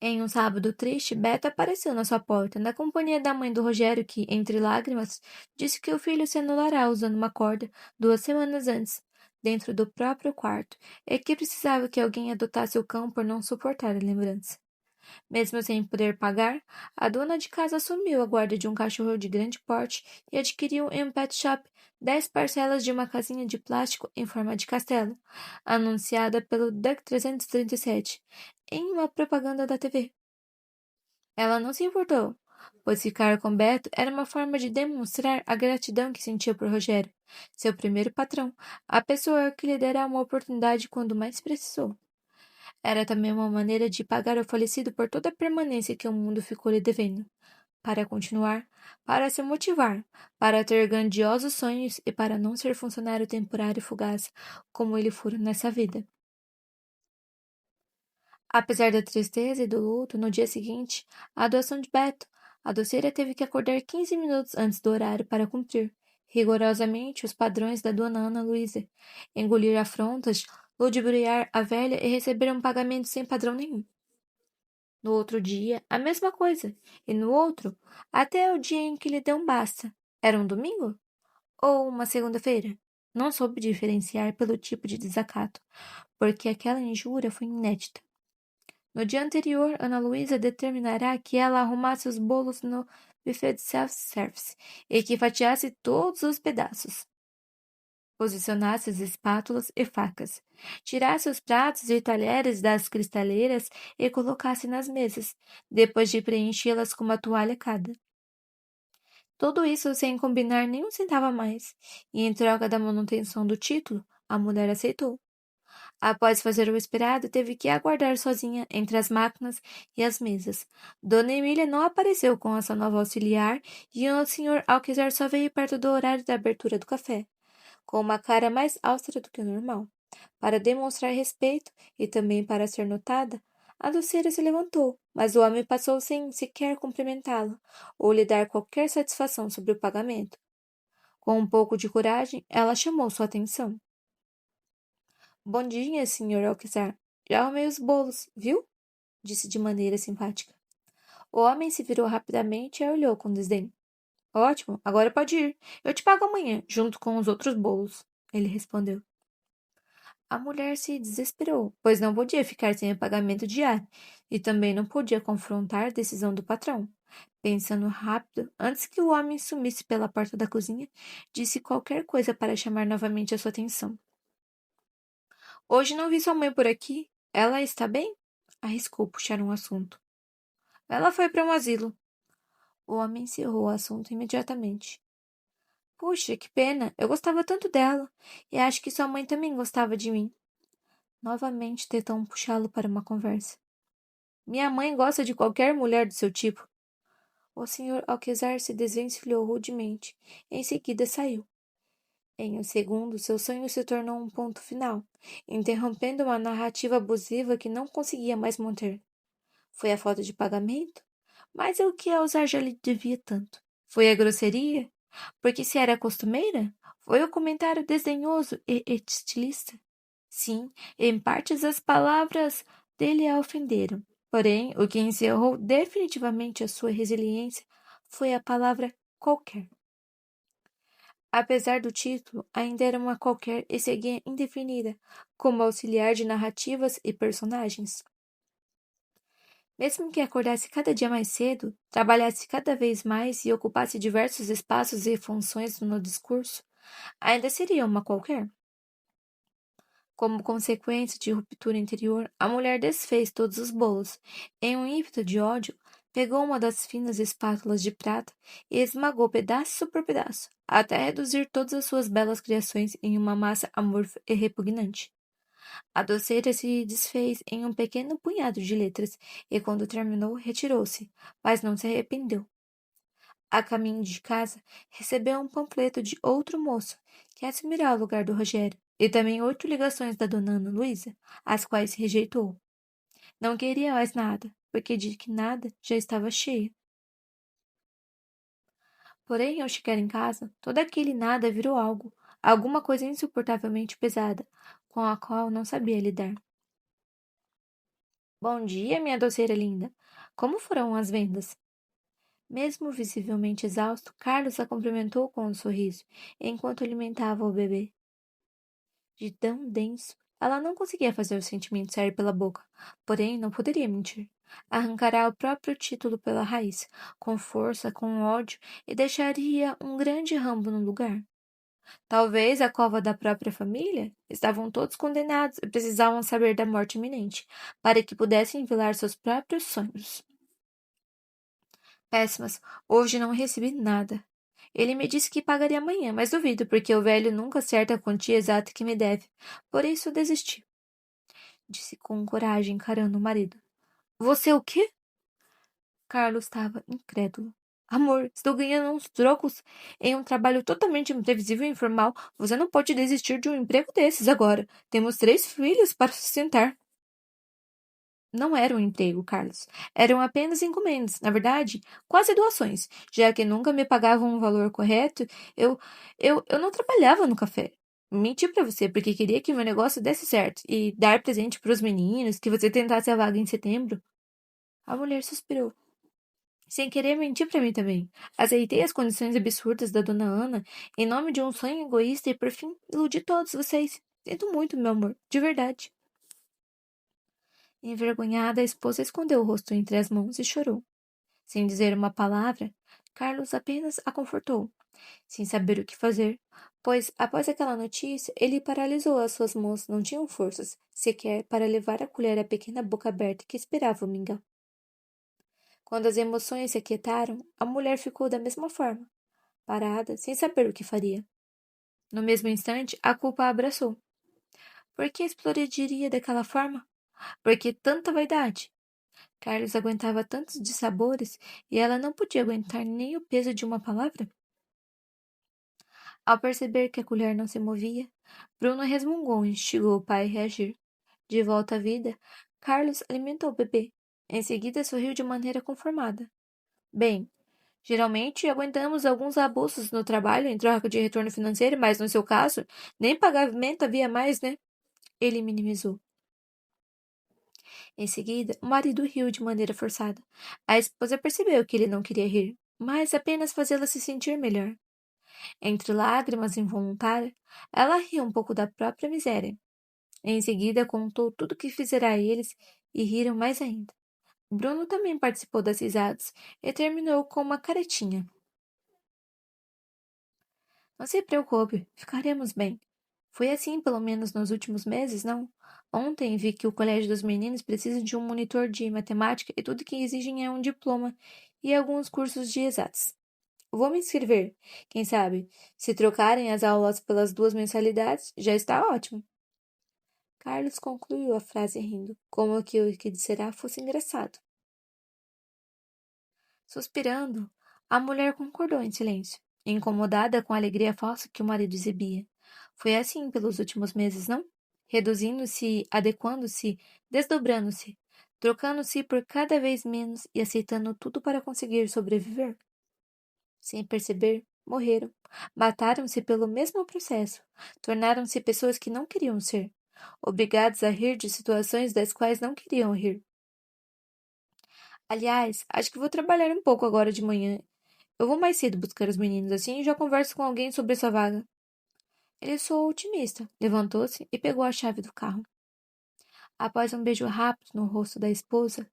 Em um sábado triste, Beta apareceu na sua porta, na companhia da mãe do Rogério, que, entre lágrimas, disse que o filho se anulará usando uma corda 2 semanas antes, dentro do próprio quarto, e que precisava que alguém adotasse o cão por não suportar a lembrança. Mesmo sem poder pagar, a dona de casa assumiu a guarda de um cachorro de grande porte e adquiriu em um pet shop 10 parcelas de uma casinha de plástico em forma de castelo, anunciada pelo Duck 337 em uma propaganda da TV. Ela não se importou, pois ficar com Beto era uma forma de demonstrar a gratidão que sentia por Rogério, seu primeiro patrão, a pessoa que lhe dera uma oportunidade quando mais precisou. Era também uma maneira de pagar ao falecido por toda a permanência que o mundo ficou lhe devendo. Para continuar, para se motivar, para ter grandiosos sonhos e para não ser funcionário temporário e fugaz, como ele fora nessa vida. Apesar da tristeza e do luto, no dia seguinte, a adoção de Beto, a doceira teve que acordar 15 minutos antes do horário para cumprir, rigorosamente, os padrões da dona Ana Luísa, engolir afrontas, ludibriar a velha e receber um pagamento sem padrão nenhum. No outro dia, a mesma coisa, e no outro, até o dia em que lhe deu um basta. Era um domingo? Ou uma segunda-feira? Não soube diferenciar pelo tipo de desacato, porque aquela injúria foi inédita. No dia anterior, Ana Luísa determinará que ela arrumasse os bolos no buffet de self-service e que fatiasse todos os pedaços. Posicionasse as espátulas e facas. Tirasse os pratos e talheres das cristaleiras e colocasse nas mesas, depois de preenchê-las com uma toalha cada. Tudo isso sem combinar nem um centavo a mais, e em troca da manutenção do título, a mulher aceitou. Após fazer o esperado, teve que aguardar sozinha entre as máquinas e as mesas. Dona Emília não apareceu com a sua nova auxiliar e o senhor Alquizar só veio perto do horário da abertura do café, com uma cara mais austera do que o normal. Para demonstrar respeito e também para ser notada, a doceira se levantou, mas o homem passou sem sequer cumprimentá-la ou lhe dar qualquer satisfação sobre o pagamento. Com um pouco de coragem, ela chamou sua atenção. Bom dia, senhor Alquizar. Já arrumei os bolos, viu? Disse de maneira simpática. O homem se virou rapidamente e a olhou com desdém. Ótimo, agora pode ir. Eu te pago amanhã, junto com os outros bolos, ele respondeu. A mulher se desesperou, pois não podia ficar sem o pagamento diário e também não podia confrontar a decisão do patrão. Pensando rápido, antes que o homem sumisse pela porta da cozinha, disse qualquer coisa para chamar novamente a sua atenção. Hoje não vi sua mãe por aqui. Ela está bem? Arriscou puxar um assunto. Ela foi para um asilo. O homem encerrou o assunto imediatamente. Puxa, que pena. Eu gostava tanto dela. E acho que sua mãe também gostava de mim. Novamente tentou puxá-lo para uma conversa. Minha mãe gosta de qualquer mulher do seu tipo. O senhor Alquezar se desvencilhou rudemente. Em seguida saiu. Em um segundo, seu sonho se tornou um ponto final, interrompendo uma narrativa abusiva que não conseguia mais manter. Foi a falta de pagamento? Mas o que a usar já lhe devia tanto? Foi a grosseria? Porque se era costumeira? Foi o comentário desdenhoso e estilista? Sim, em partes as palavras dele a ofenderam. Porém, o que encerrou definitivamente a sua resiliência foi a palavra qualquer. Apesar do título, ainda era uma qualquer e seguia indefinida, como auxiliar de narrativas e personagens. Mesmo que acordasse cada dia mais cedo, trabalhasse cada vez mais e ocupasse diversos espaços e funções no discurso, ainda seria uma qualquer. Como consequência de ruptura interior, a mulher desfez todos os bolos. Em um ímpeto de ódio, pegou uma das finas espátulas de prata e esmagou pedaço por pedaço, até reduzir todas as suas belas criações em uma massa amorfa e repugnante. A doceira se desfez em um pequeno punhado de letras e, quando terminou, retirou-se, mas não se arrependeu. A caminho de casa, recebeu um panfleto de outro moço, que assumirá o lugar do Rogério, e também 8 ligações da dona Ana Luísa, as quais rejeitou. Não queria mais nada, porque de que nada já estava cheia. Porém, ao chegar em casa, todo aquele nada virou algo, alguma coisa insuportavelmente pesada, com a qual não sabia lidar. Bom dia, minha doceira linda. Como foram as vendas? Mesmo visivelmente exausto, Carlos a cumprimentou com um sorriso, enquanto alimentava o bebê. De tão denso, ela não conseguia fazer o sentimento sair pela boca, porém não poderia mentir. Arrancará o próprio título pela raiz, com força, com ódio, e deixaria um grande rambo no lugar. Talvez a cova da própria família? Estavam todos condenados e precisavam saber da morte iminente, para que pudessem velar seus próprios sonhos. Péssimas, hoje não recebi nada. Ele me disse que pagaria amanhã, mas duvido, porque o velho nunca acerta a quantia exata que me deve. Por isso desisti. Disse com coragem, encarando o marido. Você o quê? Carlos estava incrédulo. Amor, estou ganhando uns trocos em um trabalho totalmente imprevisível e informal. Você não pode desistir de um emprego desses agora. Temos 3 filhos para sustentar. Não era um emprego, Carlos. Eram apenas encomendas. Na verdade, quase doações. Já que nunca me pagavam um valor correto, eu não trabalhava no café. Menti pra você porque queria que meu negócio desse certo e dar presente pros meninos, que você tentasse a vaga em setembro. A mulher suspirou. Sem querer, menti pra mim também. Aceitei as condições absurdas da dona Ana em nome de um sonho egoísta e, por fim, iludi todos vocês. Sinto muito, meu amor, de verdade. Envergonhada, a esposa escondeu o rosto entre as mãos e chorou. Sem dizer uma palavra, Carlos apenas a confortou, sem saber o que fazer, pois, após aquela notícia, ele paralisou as suas mãos, não tinham forças, sequer para levar a colher à pequena boca aberta que esperava o mingau. Quando as emoções se aquietaram, a mulher ficou da mesma forma, parada, sem saber o que faria. No mesmo instante, a culpa a abraçou. Por que explodiria daquela forma? Por que tanta vaidade? Carlos aguentava tantos dissabores e ela não podia aguentar nem o peso de uma palavra? Ao perceber que a colher não se movia, Bruno resmungou e instigou o pai a reagir. De volta à vida, Carlos alimentou o bebê. Em seguida, sorriu de maneira conformada. Bem, geralmente aguentamos alguns abusos no trabalho em troca de retorno financeiro, mas no seu caso, nem pagamento havia mais, né? Ele minimizou. Em seguida, o marido riu de maneira forçada. A esposa percebeu que ele não queria rir, mas apenas fazê-la se sentir melhor. Entre lágrimas involuntárias, ela riu um pouco da própria miséria. Em seguida, contou tudo o que fizera a eles e riram mais ainda. Bruno também participou das risadas e terminou com uma caretinha. Não se preocupe, ficaremos bem. Foi assim, pelo menos nos últimos meses, não? Ontem vi que o colégio dos meninos precisa de um monitor de matemática e tudo que exigem é um diploma e alguns cursos de exatas. Vou me inscrever. Quem sabe, se trocarem as aulas pelas 2 mensalidades, já está ótimo. Carlos concluiu a frase rindo, como que o que disserá fosse engraçado. Suspirando, a mulher concordou em silêncio, incomodada com a alegria falsa que o marido exibia. Foi assim pelos últimos meses, não? Reduzindo-se, adequando-se, desdobrando-se, trocando-se por cada vez menos e aceitando tudo para conseguir sobreviver. Sem perceber, morreram. Mataram-se pelo mesmo processo. Tornaram-se pessoas que não queriam ser, obrigados a rir de situações das quais não queriam rir. Aliás, acho que vou trabalhar um pouco agora de manhã. Eu vou mais cedo buscar os meninos assim e já converso com alguém sobre essa vaga. Ele soou otimista, levantou-se e pegou a chave do carro. Após um beijo rápido no rosto da esposa,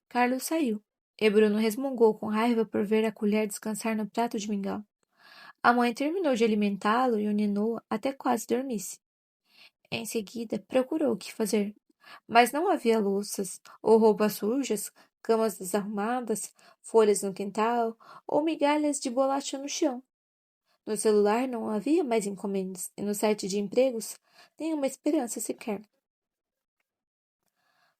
Carlos saiu, e Bruno resmungou com raiva por ver a colher descansar no prato de mingau. A mãe terminou de alimentá-lo e o ninou até quase dormisse. Em seguida, procurou o que fazer, mas não havia louças ou roupas sujas, camas desarrumadas, folhas no quintal ou migalhas de bolacha no chão. No celular não havia mais encomendas e no site de empregos nenhuma esperança sequer.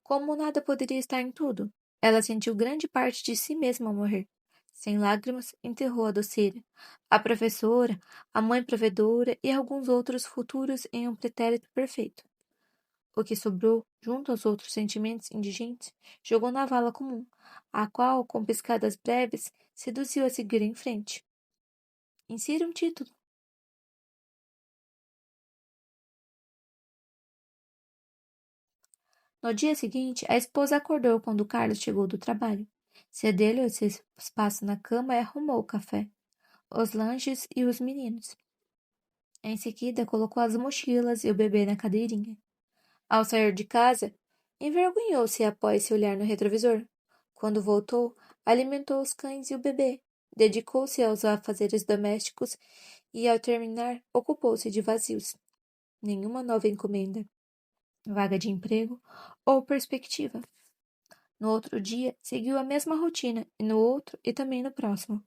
Como nada poderia estar em tudo, ela sentiu grande parte de si mesma morrer. Sem lágrimas, enterrou a doceira, a professora, a mãe provedora e alguns outros futuros em um pretérito perfeito. O que sobrou, junto aos outros sentimentos indigentes, jogou na vala comum, a qual, com piscadas breves, seduziu a seguir em frente. Insira um título. No dia seguinte, a esposa acordou quando Carlos chegou do trabalho. Cedeu-lhe o seu espaço na cama e arrumou o café, os lanches e os meninos. Em seguida, colocou as mochilas e o bebê na cadeirinha. Ao sair de casa, envergonhou-se após se olhar no retrovisor. Quando voltou, alimentou os cães e o bebê, dedicou-se aos afazeres domésticos e, ao terminar, ocupou-se de vazios. Nenhuma nova encomenda, vaga de emprego ou perspectiva. No outro dia, seguiu a mesma rotina, e no outro, e também no próximo,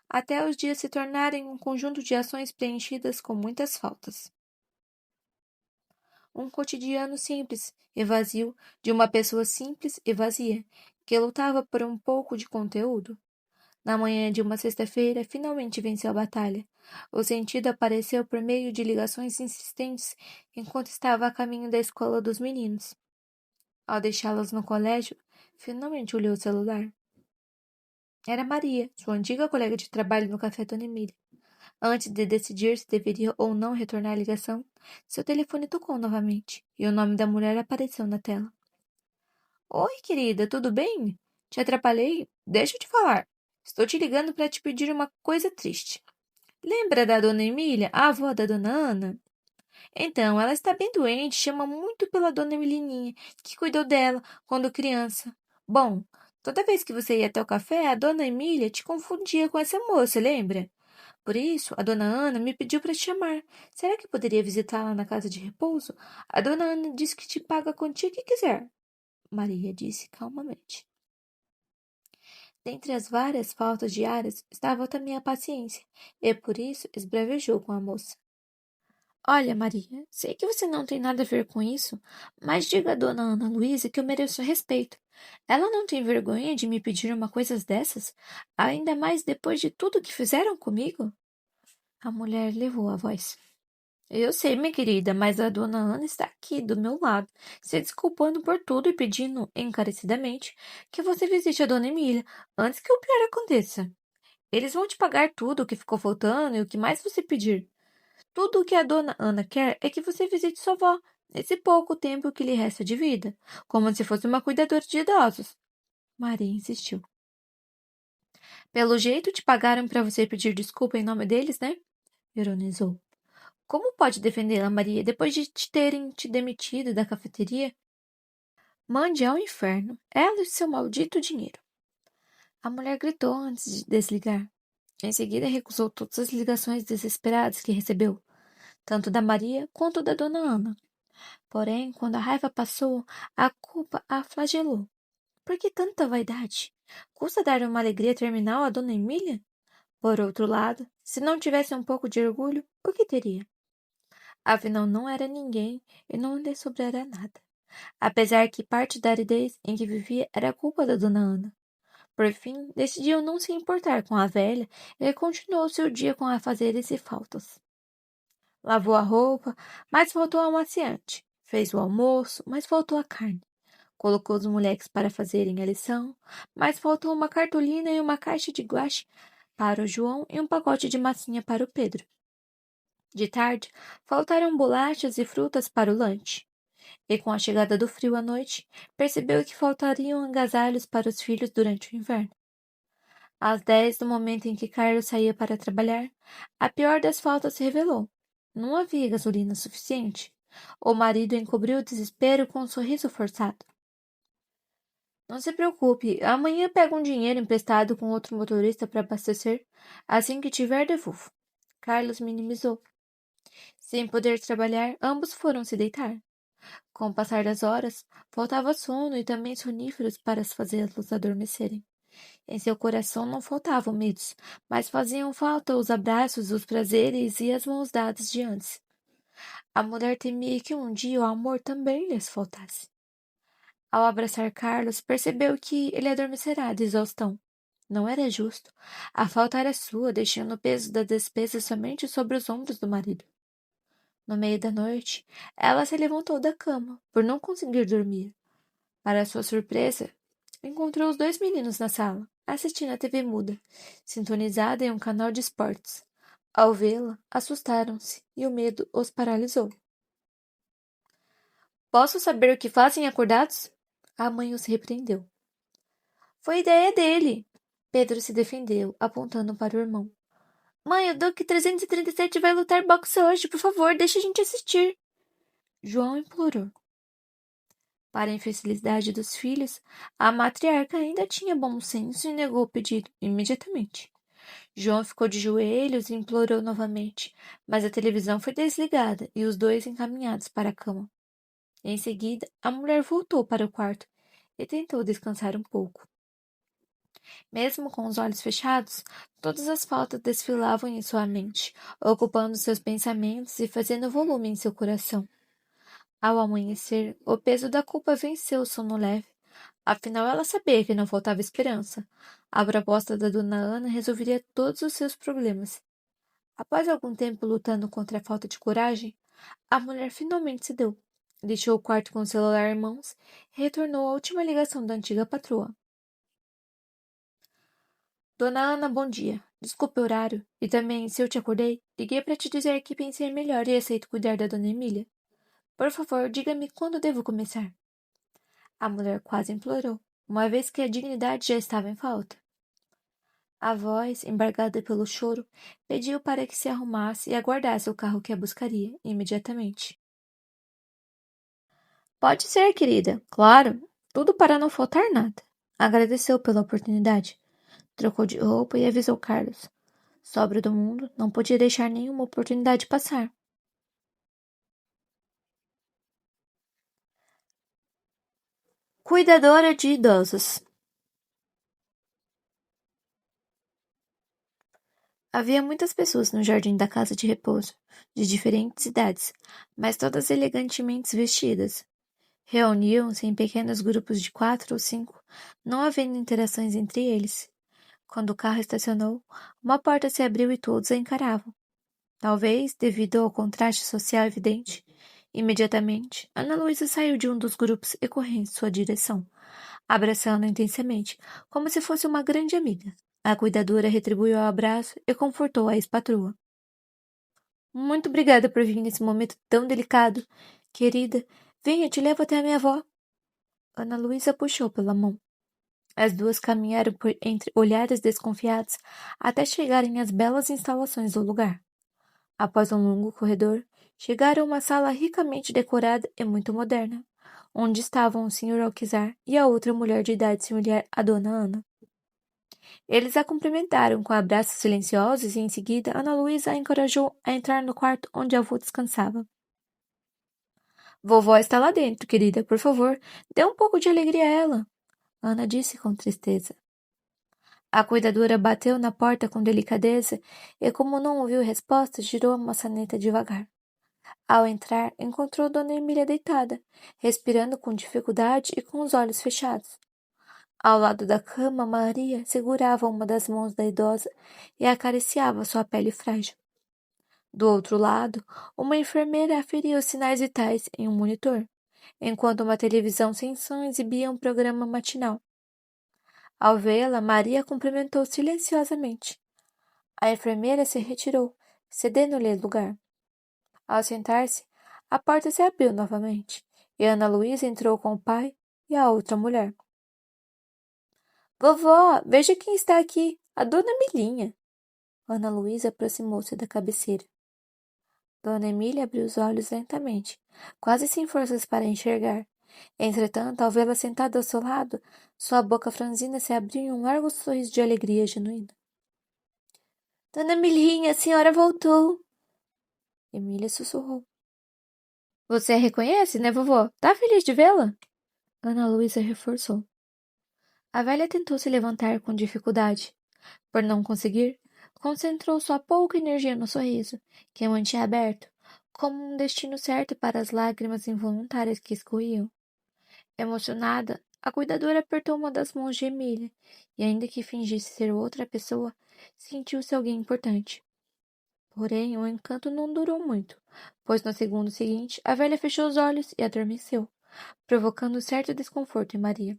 até os dias se tornarem um conjunto de ações preenchidas com muitas faltas. Um cotidiano simples e vazio de uma pessoa simples e vazia, que lutava por um pouco de conteúdo. Na manhã de uma sexta-feira, finalmente venceu a batalha. O sentido apareceu por meio de ligações insistentes enquanto estava a caminho da escola dos meninos. Ao deixá-los no colégio, finalmente olhou o celular. Era Maria, sua antiga colega de trabalho no café Dona Emília. Antes de decidir se deveria ou não retornar a ligação, seu telefone tocou novamente e o nome da mulher apareceu na tela. Oi, querida, tudo bem? Te atrapalhei? Deixa eu te falar. Estou te ligando para te pedir uma coisa triste. Lembra da Dona Emília, a avó da Dona Ana? Então, ela está bem doente, chama muito pela Dona Emilininha, que cuidou dela quando criança. Bom, toda vez que você ia até o café, a Dona Emília te confundia com essa moça, lembra? Por isso, a Dona Ana me pediu para te chamar. Será que poderia visitá-la na casa de repouso? A Dona Ana diz que te paga a quantia que quiser. Maria disse calmamente. Dentre as várias faltas diárias estava também a paciência, e por isso esbravejou com a moça. Olha, Maria, sei que você não tem nada a ver com isso, mas diga à dona Ana Luísa que eu mereço respeito. Ela não tem vergonha de me pedir uma coisa dessas, ainda mais depois de tudo que fizeram comigo? A mulher levou a voz. Eu sei, minha querida, mas a dona Ana está aqui, do meu lado, se desculpando por tudo e pedindo encarecidamente que você visite a dona Emília antes que o pior aconteça. Eles vão te pagar tudo o que ficou faltando e o que mais você pedir. Tudo o que a dona Ana quer é que você visite sua avó nesse pouco tempo que lhe resta de vida, como se fosse uma cuidadora de idosos. Maria insistiu. Pelo jeito te pagaram para você pedir desculpa em nome deles, né? Ironizou. Como pode defendê-la, Maria, depois de te terem te demitido da cafeteria? Mande ao inferno, ela e seu maldito dinheiro. A mulher gritou antes de desligar. Em seguida, recusou todas as ligações desesperadas que recebeu, tanto da Maria quanto da dona Ana. Porém, quando a raiva passou, a culpa a flagelou. Por que tanta vaidade? Custa dar uma alegria terminal à dona Emília? Por outro lado, se não tivesse um pouco de orgulho, o que teria? Afinal, não era ninguém e não lhe sobrara nada. Apesar que parte da aridez em que vivia era culpa da dona Ana. Por fim, decidiu não se importar com a velha e continuou seu dia com afazeres e faltas. Lavou a roupa, mas faltou a amaciante. Fez o almoço, mas faltou a carne. Colocou os moleques para fazerem a lição, mas faltou uma cartolina e uma caixa de guache para o João e um pacote de massinha para o Pedro. De tarde, faltaram bolachas e frutas para o lanche. E com a chegada do frio à noite, percebeu que faltariam agasalhos para os filhos durante o inverno. Às 10, no momento em que Carlos saía para trabalhar, a pior das faltas se revelou. Não havia gasolina suficiente. O marido encobriu o desespero com um sorriso forçado. Não se preocupe, amanhã pego um dinheiro emprestado com outro motorista para abastecer. Assim que tiver, devolvo. Carlos minimizou. Sem poder trabalhar, ambos foram se deitar. Com o passar das horas, faltava sono e também soníferos para fazê-los adormecerem. Em seu coração não faltavam medos, mas faziam falta os abraços, os prazeres e as mãos dadas de antes. A mulher temia que um dia o amor também lhes faltasse. Ao abraçar Carlos, percebeu que ele adormecerá de exaustão. Não era justo. A falta era sua, deixando o peso da despesa somente sobre os ombros do marido. No meio da noite, ela se levantou da cama, por não conseguir dormir. Para sua surpresa, encontrou os dois meninos na sala, assistindo a TV muda, sintonizada em um canal de esportes. Ao vê-la, assustaram-se e o medo os paralisou. Posso saber o que fazem acordados? A mãe os repreendeu. Foi ideia dele. Pedro se defendeu, apontando para o irmão. Mãe, o Duque 337 vai lutar boxe hoje. Por favor, deixe a gente assistir. João implorou. Para a infelicidade dos filhos, a matriarca ainda tinha bom senso e negou o pedido imediatamente. João ficou de joelhos e implorou novamente, mas a televisão foi desligada e os dois encaminhados para a cama. Em seguida, a mulher voltou para o quarto e tentou descansar um pouco. Mesmo com os olhos fechados, todas as faltas desfilavam em sua mente, ocupando seus pensamentos e fazendo volume em seu coração. Ao amanhecer, o peso da culpa venceu o sono leve. Afinal, ela sabia que não faltava esperança. A proposta da dona Ana resolveria todos os seus problemas. Após algum tempo lutando contra a falta de coragem, a mulher finalmente cedeu. Deixou o quarto com o celular em mãos e retornou à última ligação da antiga patroa. Dona Ana, bom dia. Desculpe o horário. E também, se eu te acordei, liguei para te dizer que pensei melhor e aceito cuidar da dona Emília. Por favor, diga-me quando devo começar. A mulher quase implorou, uma vez que a dignidade já estava em falta. A voz, embargada pelo choro, pediu para que se arrumasse e aguardasse o carro que a buscaria imediatamente. Pode ser, querida. Claro. Tudo para não faltar nada. Agradeceu pela oportunidade. Trocou de roupa e avisou Carlos. Sobra do mundo, não podia deixar nenhuma oportunidade passar. Cuidadora de idosos. Havia muitas pessoas no jardim da casa de repouso, de diferentes idades, mas todas elegantemente vestidas. Reuniam-se em pequenos grupos de 4 ou 5, não havendo interações entre eles. Quando o carro estacionou, uma porta se abriu e todos a encaravam. Talvez, devido ao contraste social evidente, imediatamente, Ana Luísa saiu de um dos grupos e correu em sua direção, abraçando-a intensamente, como se fosse uma grande amiga. A cuidadora retribuiu o abraço e confortou a ex-patroa. Muito obrigada por vir nesse momento tão delicado. Querida, venha, te levo até a minha avó. Ana Luísa puxou pela mão. As duas caminharam por entre olhares desconfiados até chegarem às belas instalações do lugar. Após um longo corredor, chegaram a uma sala ricamente decorada e muito moderna, onde estavam o Sr. Alquizar e a outra mulher de idade similar à Dona Ana. Eles a cumprimentaram com abraços silenciosos e, em seguida, Ana Luísa a encorajou a entrar no quarto onde a avó descansava. Vovó está lá dentro, querida. Por favor, dê um pouco de alegria a ela, Ana disse com tristeza. A cuidadora bateu na porta com delicadeza e, como não ouviu resposta, girou a maçaneta devagar. Ao entrar, encontrou Dona Emília deitada, respirando com dificuldade e com os olhos fechados. Ao lado da cama, Maria segurava uma das mãos da idosa e acariciava sua pele frágil. Do outro lado, uma enfermeira aferia os sinais vitais em um monitor, enquanto uma televisão sem som exibia um programa matinal. Ao vê-la, Maria cumprimentou silenciosamente. A enfermeira se retirou, cedendo-lhe lugar. Ao sentar-se, a porta se abriu novamente, e Ana Luísa entrou com o pai e a outra mulher. Vovó, veja quem está aqui, A dona Emilinha. Ana Luísa aproximou-se da cabeceira. Dona Emília abriu os olhos lentamente, quase sem forças para enxergar. Entretanto, ao vê-la sentada ao seu lado, sua boca franzina se abriu em um largo sorriso de alegria genuína. Dona Emilinha, a senhora voltou! Emília sussurrou. Você a reconhece, né, vovó? Tá feliz de vê-la? Ana Luísa reforçou. A velha tentou se levantar com dificuldade. Por não conseguir, concentrou sua pouca energia no sorriso, que mantinha aberto, como um destino certo para as lágrimas involuntárias que escorriam. Emocionada, a cuidadora apertou uma das mãos de Emília, e ainda que fingisse ser outra pessoa, sentiu-se alguém importante. Porém, o encanto não durou muito, pois no segundo seguinte a velha fechou os olhos e adormeceu, provocando certo desconforto em Maria.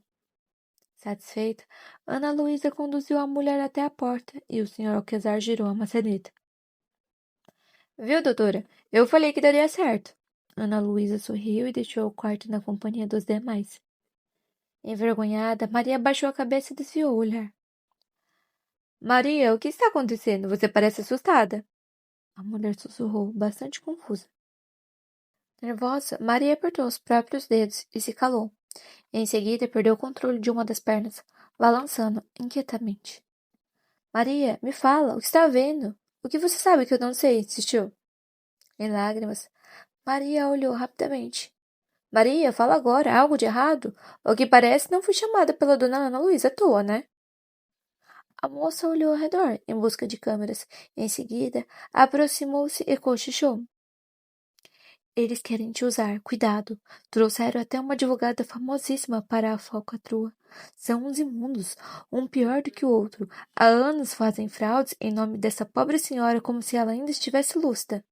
Satisfeita, Ana Luísa conduziu a mulher até a porta e o senhor Alquezar girou a maçaneta. Viu, doutora? Eu falei que daria certo. Ana Luísa sorriu e deixou o quarto na companhia dos demais. Envergonhada, Maria abaixou a cabeça e desviou o olhar. Maria, o que está acontecendo? Você parece assustada. A mulher sussurrou, bastante confusa. Nervosa, Maria apertou os próprios dedos e se calou. Em seguida, perdeu o controle de uma das pernas, balançando inquietamente. Maria, me fala, o que está vendo? O que você sabe que eu não sei? Insistiu. Em lágrimas, Maria olhou rapidamente. Maria, fala agora, há algo de errado? Ao que parece, não fui chamada pela dona Ana Luísa à toa, né? A moça olhou ao redor, em busca de câmeras. Em seguida, aproximou-se e cochichou. Eles querem te usar, cuidado. Trouxeram até uma advogada famosíssima para a falcatrua. São uns imundos, um pior do que o outro. Há anos fazem fraudes em nome dessa pobre senhora como se ela ainda estivesse lúcida.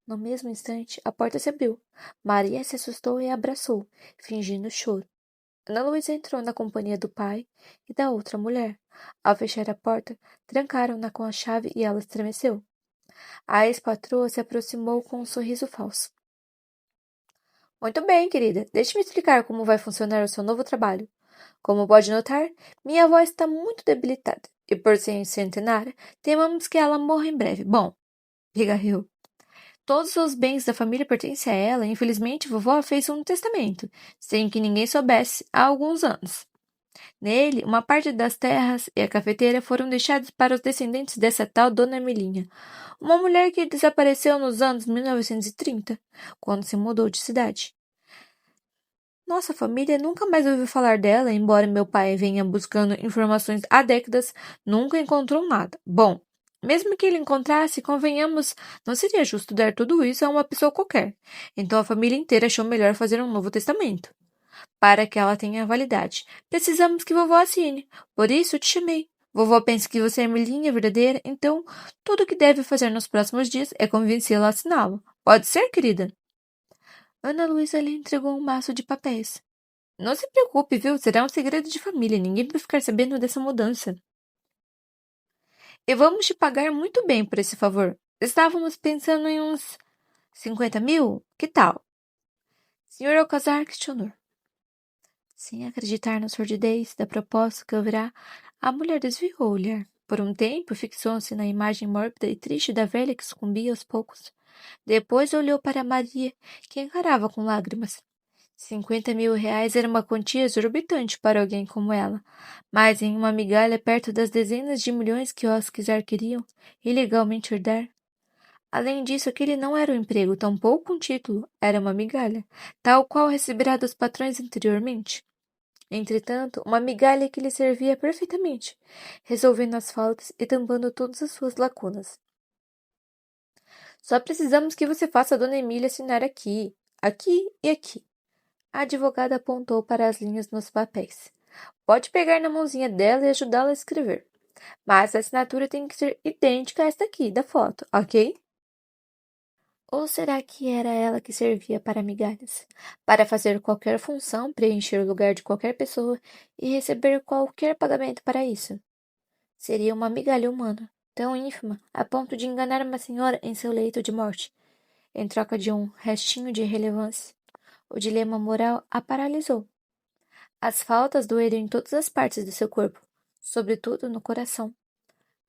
No mesmo instante, a porta se abriu. Maria se assustou e a abraçou, fingindo choro. Ana Luísa entrou na companhia do pai e da outra mulher. Ao fechar a porta, trancaram-na com a chave e ela estremeceu. A ex-patroa se aproximou com um sorriso falso. Muito bem, querida. Deixe-me explicar como vai funcionar o seu novo trabalho. Como pode notar, minha avó está muito debilitada. E por ser centenária, temamos que ela morra em breve. Bom, pigarreou. Todos os bens da família pertencem a ela. Infelizmente, vovó fez um testamento, sem que ninguém soubesse, há alguns anos. Nele, uma parte das terras e a cafeteira foram deixados para os descendentes dessa tal Dona Emilinha, uma mulher que desapareceu nos anos 1930, quando se mudou de cidade. Nossa família nunca mais ouviu falar dela, embora meu pai venha buscando informações há décadas, nunca encontrou nada. Bom, mesmo que ele encontrasse, convenhamos, não seria justo dar tudo isso a uma pessoa qualquer. Então a família inteira achou melhor fazer um novo testamento. Para que ela tenha validade, precisamos que vovó assine. Por isso te chamei. Vovó pensa que você é Emilinha verdadeira, então tudo o que deve fazer nos próximos dias é convencê-la a assiná-lo. Pode ser, querida? Ana Luísa lhe entregou um maço de papéis. Não se preocupe, viu? Será um segredo de família. Ninguém vai ficar sabendo dessa mudança. E vamos te pagar muito bem por esse favor. Estávamos pensando em uns 50 mil? Que tal? Senhor Alcazar questionou. Sem acreditar na sordidez da proposta que ouvirá, a mulher desviou o olhar. Por um tempo, fixou-se na imagem mórbida e triste da velha que sucumbia aos poucos. Depois olhou para Maria, que encarava com lágrimas. 50.000 reais era uma quantia exorbitante para alguém como ela, mas em uma migalha perto das dezenas de milhões que os quiser queriam ilegalmente herdar. Além disso, aquele não era um emprego, tampouco um título, era uma migalha, tal qual receberá dos patrões anteriormente. Entretanto, uma migalha que lhe servia perfeitamente, resolvendo as faltas e tampando todas as suas lacunas. Só precisamos que você faça a dona Emília assinar aqui, aqui e aqui. A advogada apontou para as linhas nos papéis. Pode pegar na mãozinha dela e ajudá-la a escrever. Mas a assinatura tem que ser idêntica a esta aqui, da foto, ok? Ou será que era ela que servia para migalhas? Para fazer qualquer função, preencher o lugar de qualquer pessoa e receber qualquer pagamento para isso? Seria uma migalha humana, tão ínfima, a ponto de enganar uma senhora em seu leito de morte, em troca de um restinho de relevância. O dilema moral a paralisou. As faltas doeram em todas as partes de seu corpo. sobretudo no coração.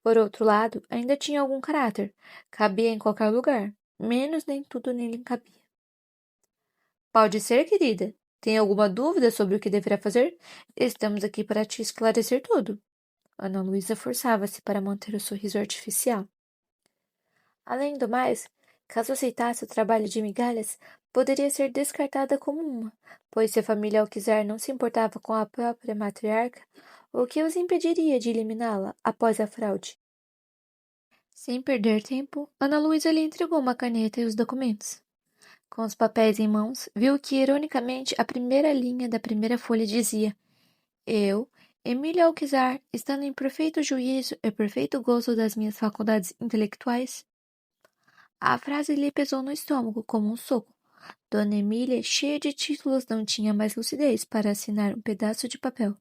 Por outro lado, ainda tinha algum caráter. Cabia em qualquer lugar, menos nem tudo nele cabia. Pode ser, querida. Tem alguma dúvida sobre o que deverá fazer? Estamos aqui para te esclarecer tudo. Ana Luísa forçava-se para manter o sorriso artificial. Além do mais, caso aceitasse o trabalho de migalhas, poderia ser descartada como uma, pois se a família ao quiser não se importava com a própria matriarca, o que os impediria de eliminá-la após a fraude? Sem perder tempo, Ana Luísa lhe entregou uma caneta e os documentos. Com os papéis em mãos, viu que, ironicamente, a primeira linha da primeira folha dizia: Eu, Emília Alquizar, estando em perfeito juízo e perfeito gozo das minhas faculdades intelectuais. A frase lhe pesou no estômago como um soco. Dona Emília, cheia de títulos, não tinha mais lucidez para assinar um pedaço de papel.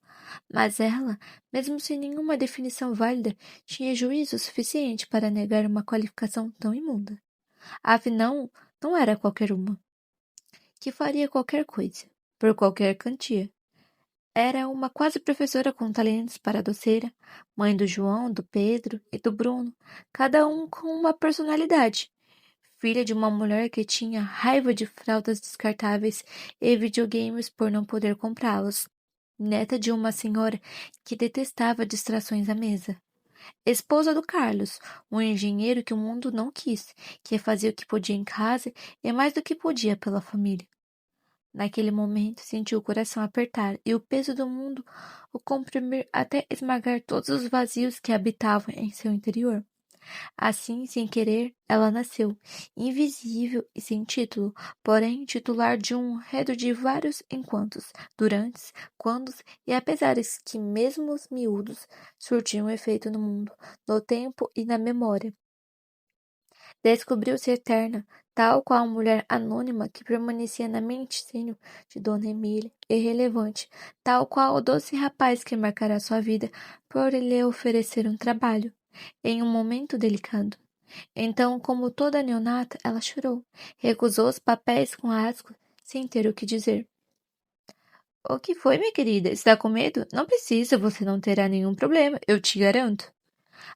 Mas ela, mesmo sem nenhuma definição válida, tinha juízo suficiente para negar uma qualificação tão imunda. Afinal, não era qualquer uma, que faria qualquer coisa, por qualquer quantia. Era uma quase professora com talentos para a doceira, mãe do João, do Pedro e do Bruno, cada um com uma personalidade. Filha de uma mulher que tinha raiva de fraldas descartáveis e videogames por não poder comprá-los. Neta de uma senhora que detestava distrações à mesa. Esposa do Carlos, um engenheiro que o mundo não quis, que fazia o que podia em casa e mais do que podia pela família. Naquele momento, sentiu o coração apertar e o peso do mundo o comprimir até esmagar todos os vazios que habitavam em seu interior. Assim, sem querer, ela nasceu, invisível e sem título, porém titular de um enredo de vários enquantos, durantes, quandos e apesares que, mesmo os miúdos, surtiam efeito no mundo, no tempo e na memória. Descobriu-se eterna, tal qual a mulher anônima que permanecia na mente-senho de Dona Emília, irrelevante, tal qual o doce rapaz que marcará sua vida por lhe oferecer um trabalho, em um momento delicado. Então, como toda neonata, ela chorou, recusou os papéis com asco, sem ter o que dizer. O que foi, minha querida? Está com medo? Não precisa, você não terá nenhum problema, eu te garanto.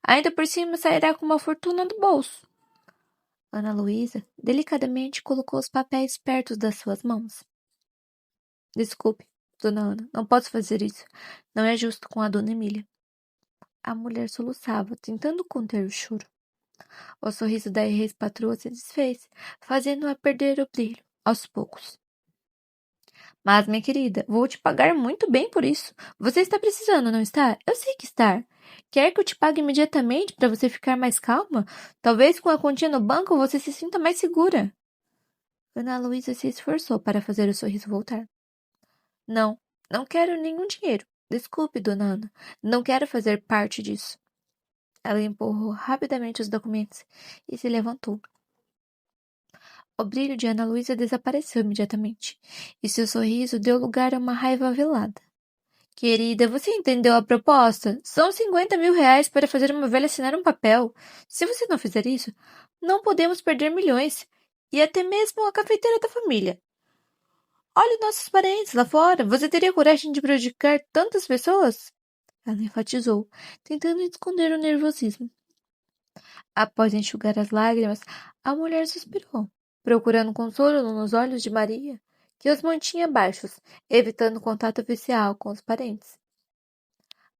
Ainda por cima sairá com uma fortuna do bolso. Ana Luísa delicadamente colocou os papéis perto das suas mãos. Desculpe, dona Ana, não posso fazer isso. Não é justo com a dona Emília. A mulher soluçava, tentando conter o choro. O sorriso da ex-patroa se desfez, fazendo-a perder o brilho, aos poucos. Mas, minha querida, vou te pagar muito bem por isso. Você está precisando, não está? Eu sei que está. Quer que eu te pague imediatamente para você ficar mais calma? Talvez com a quantia no banco você se sinta mais segura. Ana Luísa se esforçou para fazer o sorriso voltar. Não, não quero nenhum dinheiro. Desculpe, dona Ana. Não quero fazer parte disso. Ela empurrou rapidamente os documentos e se levantou. O brilho de Ana Luísa desapareceu imediatamente, e seu sorriso deu lugar a uma raiva velada. Querida, você entendeu a proposta? São 50.000 reais para fazer uma velha assinar um papel. Se você não fizer isso, não podemos perder milhões, e até mesmo a cafeteira da família. Olhe nossos parentes lá fora. Você teria coragem de prejudicar tantas pessoas? Ela enfatizou, tentando esconder o nervosismo. Após enxugar as lágrimas, a mulher suspirou, procurando consolo nos olhos de Maria, que os mantinha baixos, evitando contato visual com os parentes.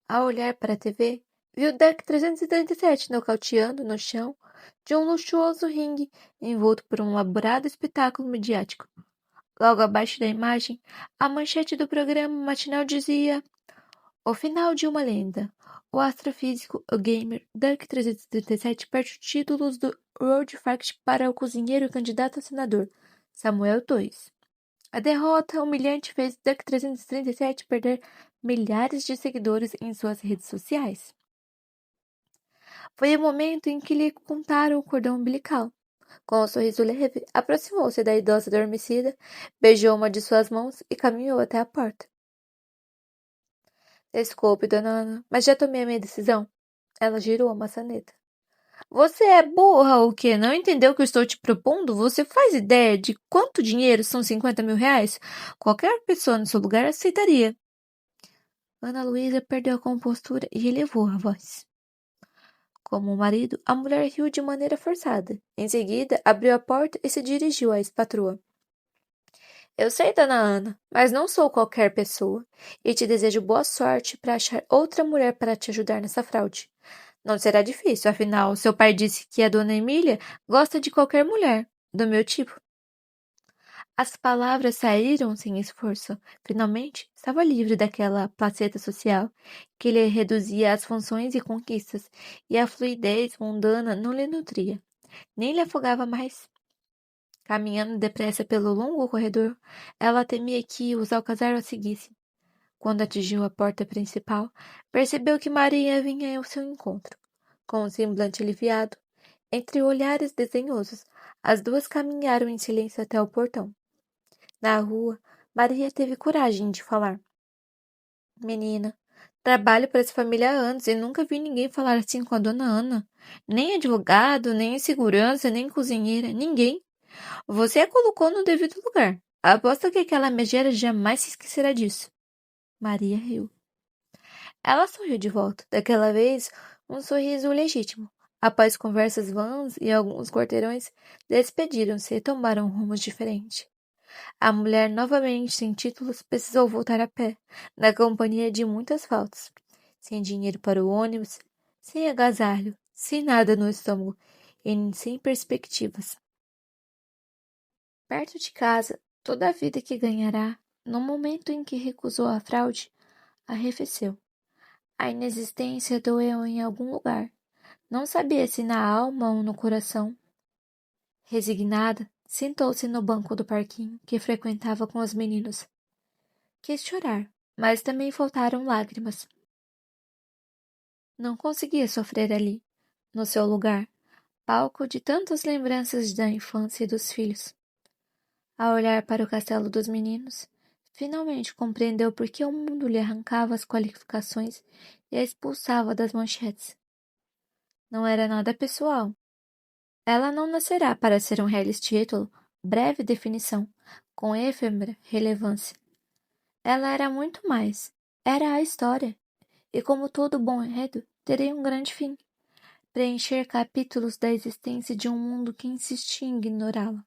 Ao olhar para a TV, viu Duck 337 nocauteando no chão de um luxuoso ringue envolto por um elaborado espetáculo midiático. Logo abaixo da imagem, a manchete do programa matinal dizia: O final de uma lenda. O astrofísico, o gamer Duck 337 perde títulos do World Fact para o cozinheiro e candidato a senador, Samuel Tois. A derrota humilhante fez Duck 337 perder milhares de seguidores em suas redes sociais. Foi o momento em que lhe contaram o cordão umbilical. Com um sorriso leve, aproximou-se da idosa adormecida, beijou uma de suas mãos e caminhou até a porta. Desculpe, dona Ana, mas já tomei a minha decisão. Ela girou a maçaneta. Você é burra ou quê? Não entendeu o que eu estou te propondo? Você faz ideia de quanto dinheiro são 50.000 reais? Qualquer pessoa no seu lugar aceitaria. Ana Luísa perdeu a compostura e elevou a voz. Como o marido, a mulher riu de maneira forçada. Em seguida, abriu a porta e se dirigiu à ex-patroa. Eu sei, dona Ana, mas não sou qualquer pessoa e te desejo boa sorte para achar outra mulher para te ajudar nessa fraude. Não será difícil, afinal, seu pai disse que a dona Emília gosta de qualquer mulher, do meu tipo. As palavras saíram sem esforço. Finalmente, estava livre daquela placeta social que lhe reduzia às funções e conquistas, e a fluidez mundana não lhe nutria, nem lhe afogava mais. Caminhando depressa pelo longo corredor, ela temia que os alcazares a seguissem. Quando atingiu a porta principal, percebeu que Maria vinha ao seu encontro. Com um semblante aliviado, entre olhares desdenhosos, as duas caminharam em silêncio até o portão. Na rua, Maria teve coragem de falar. Menina, trabalho para essa família há anos e nunca vi ninguém falar assim com a dona Ana. Nem advogado, nem segurança, nem cozinheira, ninguém. Você a colocou no devido lugar. Aposto que aquela megera jamais se esquecerá disso. Maria riu. Ela sorriu de volta, daquela vez um sorriso legítimo. Após conversas vãs e alguns quarteirões, despediram-se e tomaram rumos diferentes. A mulher, novamente sem títulos, precisou voltar a pé, na companhia de muitas faltas. Sem dinheiro para o ônibus, sem agasalho, sem nada no estômago e sem perspectivas. Perto de casa, toda a vida que ganhará, no momento em que recusou a fraude, arrefeceu. A inexistência doeu em algum lugar. Não sabia se na alma ou no coração. Resignada, sentou-se no banco do parquinho que frequentava com os meninos. Quis chorar, mas também faltaram lágrimas. Não conseguia sofrer ali, no seu lugar, palco de tantas lembranças da infância e dos filhos. Ao olhar para o castelo dos meninos, finalmente compreendeu por que o mundo lhe arrancava as qualificações e a expulsava das manchetes. Não era nada pessoal. Ela não nascerá para ser um reles título, breve definição, com efêmera relevância. Ela era muito mais. Era a história. E como todo bom enredo, teria um grande fim. Preencher capítulos da existência de um mundo que insistia em ignorá-la.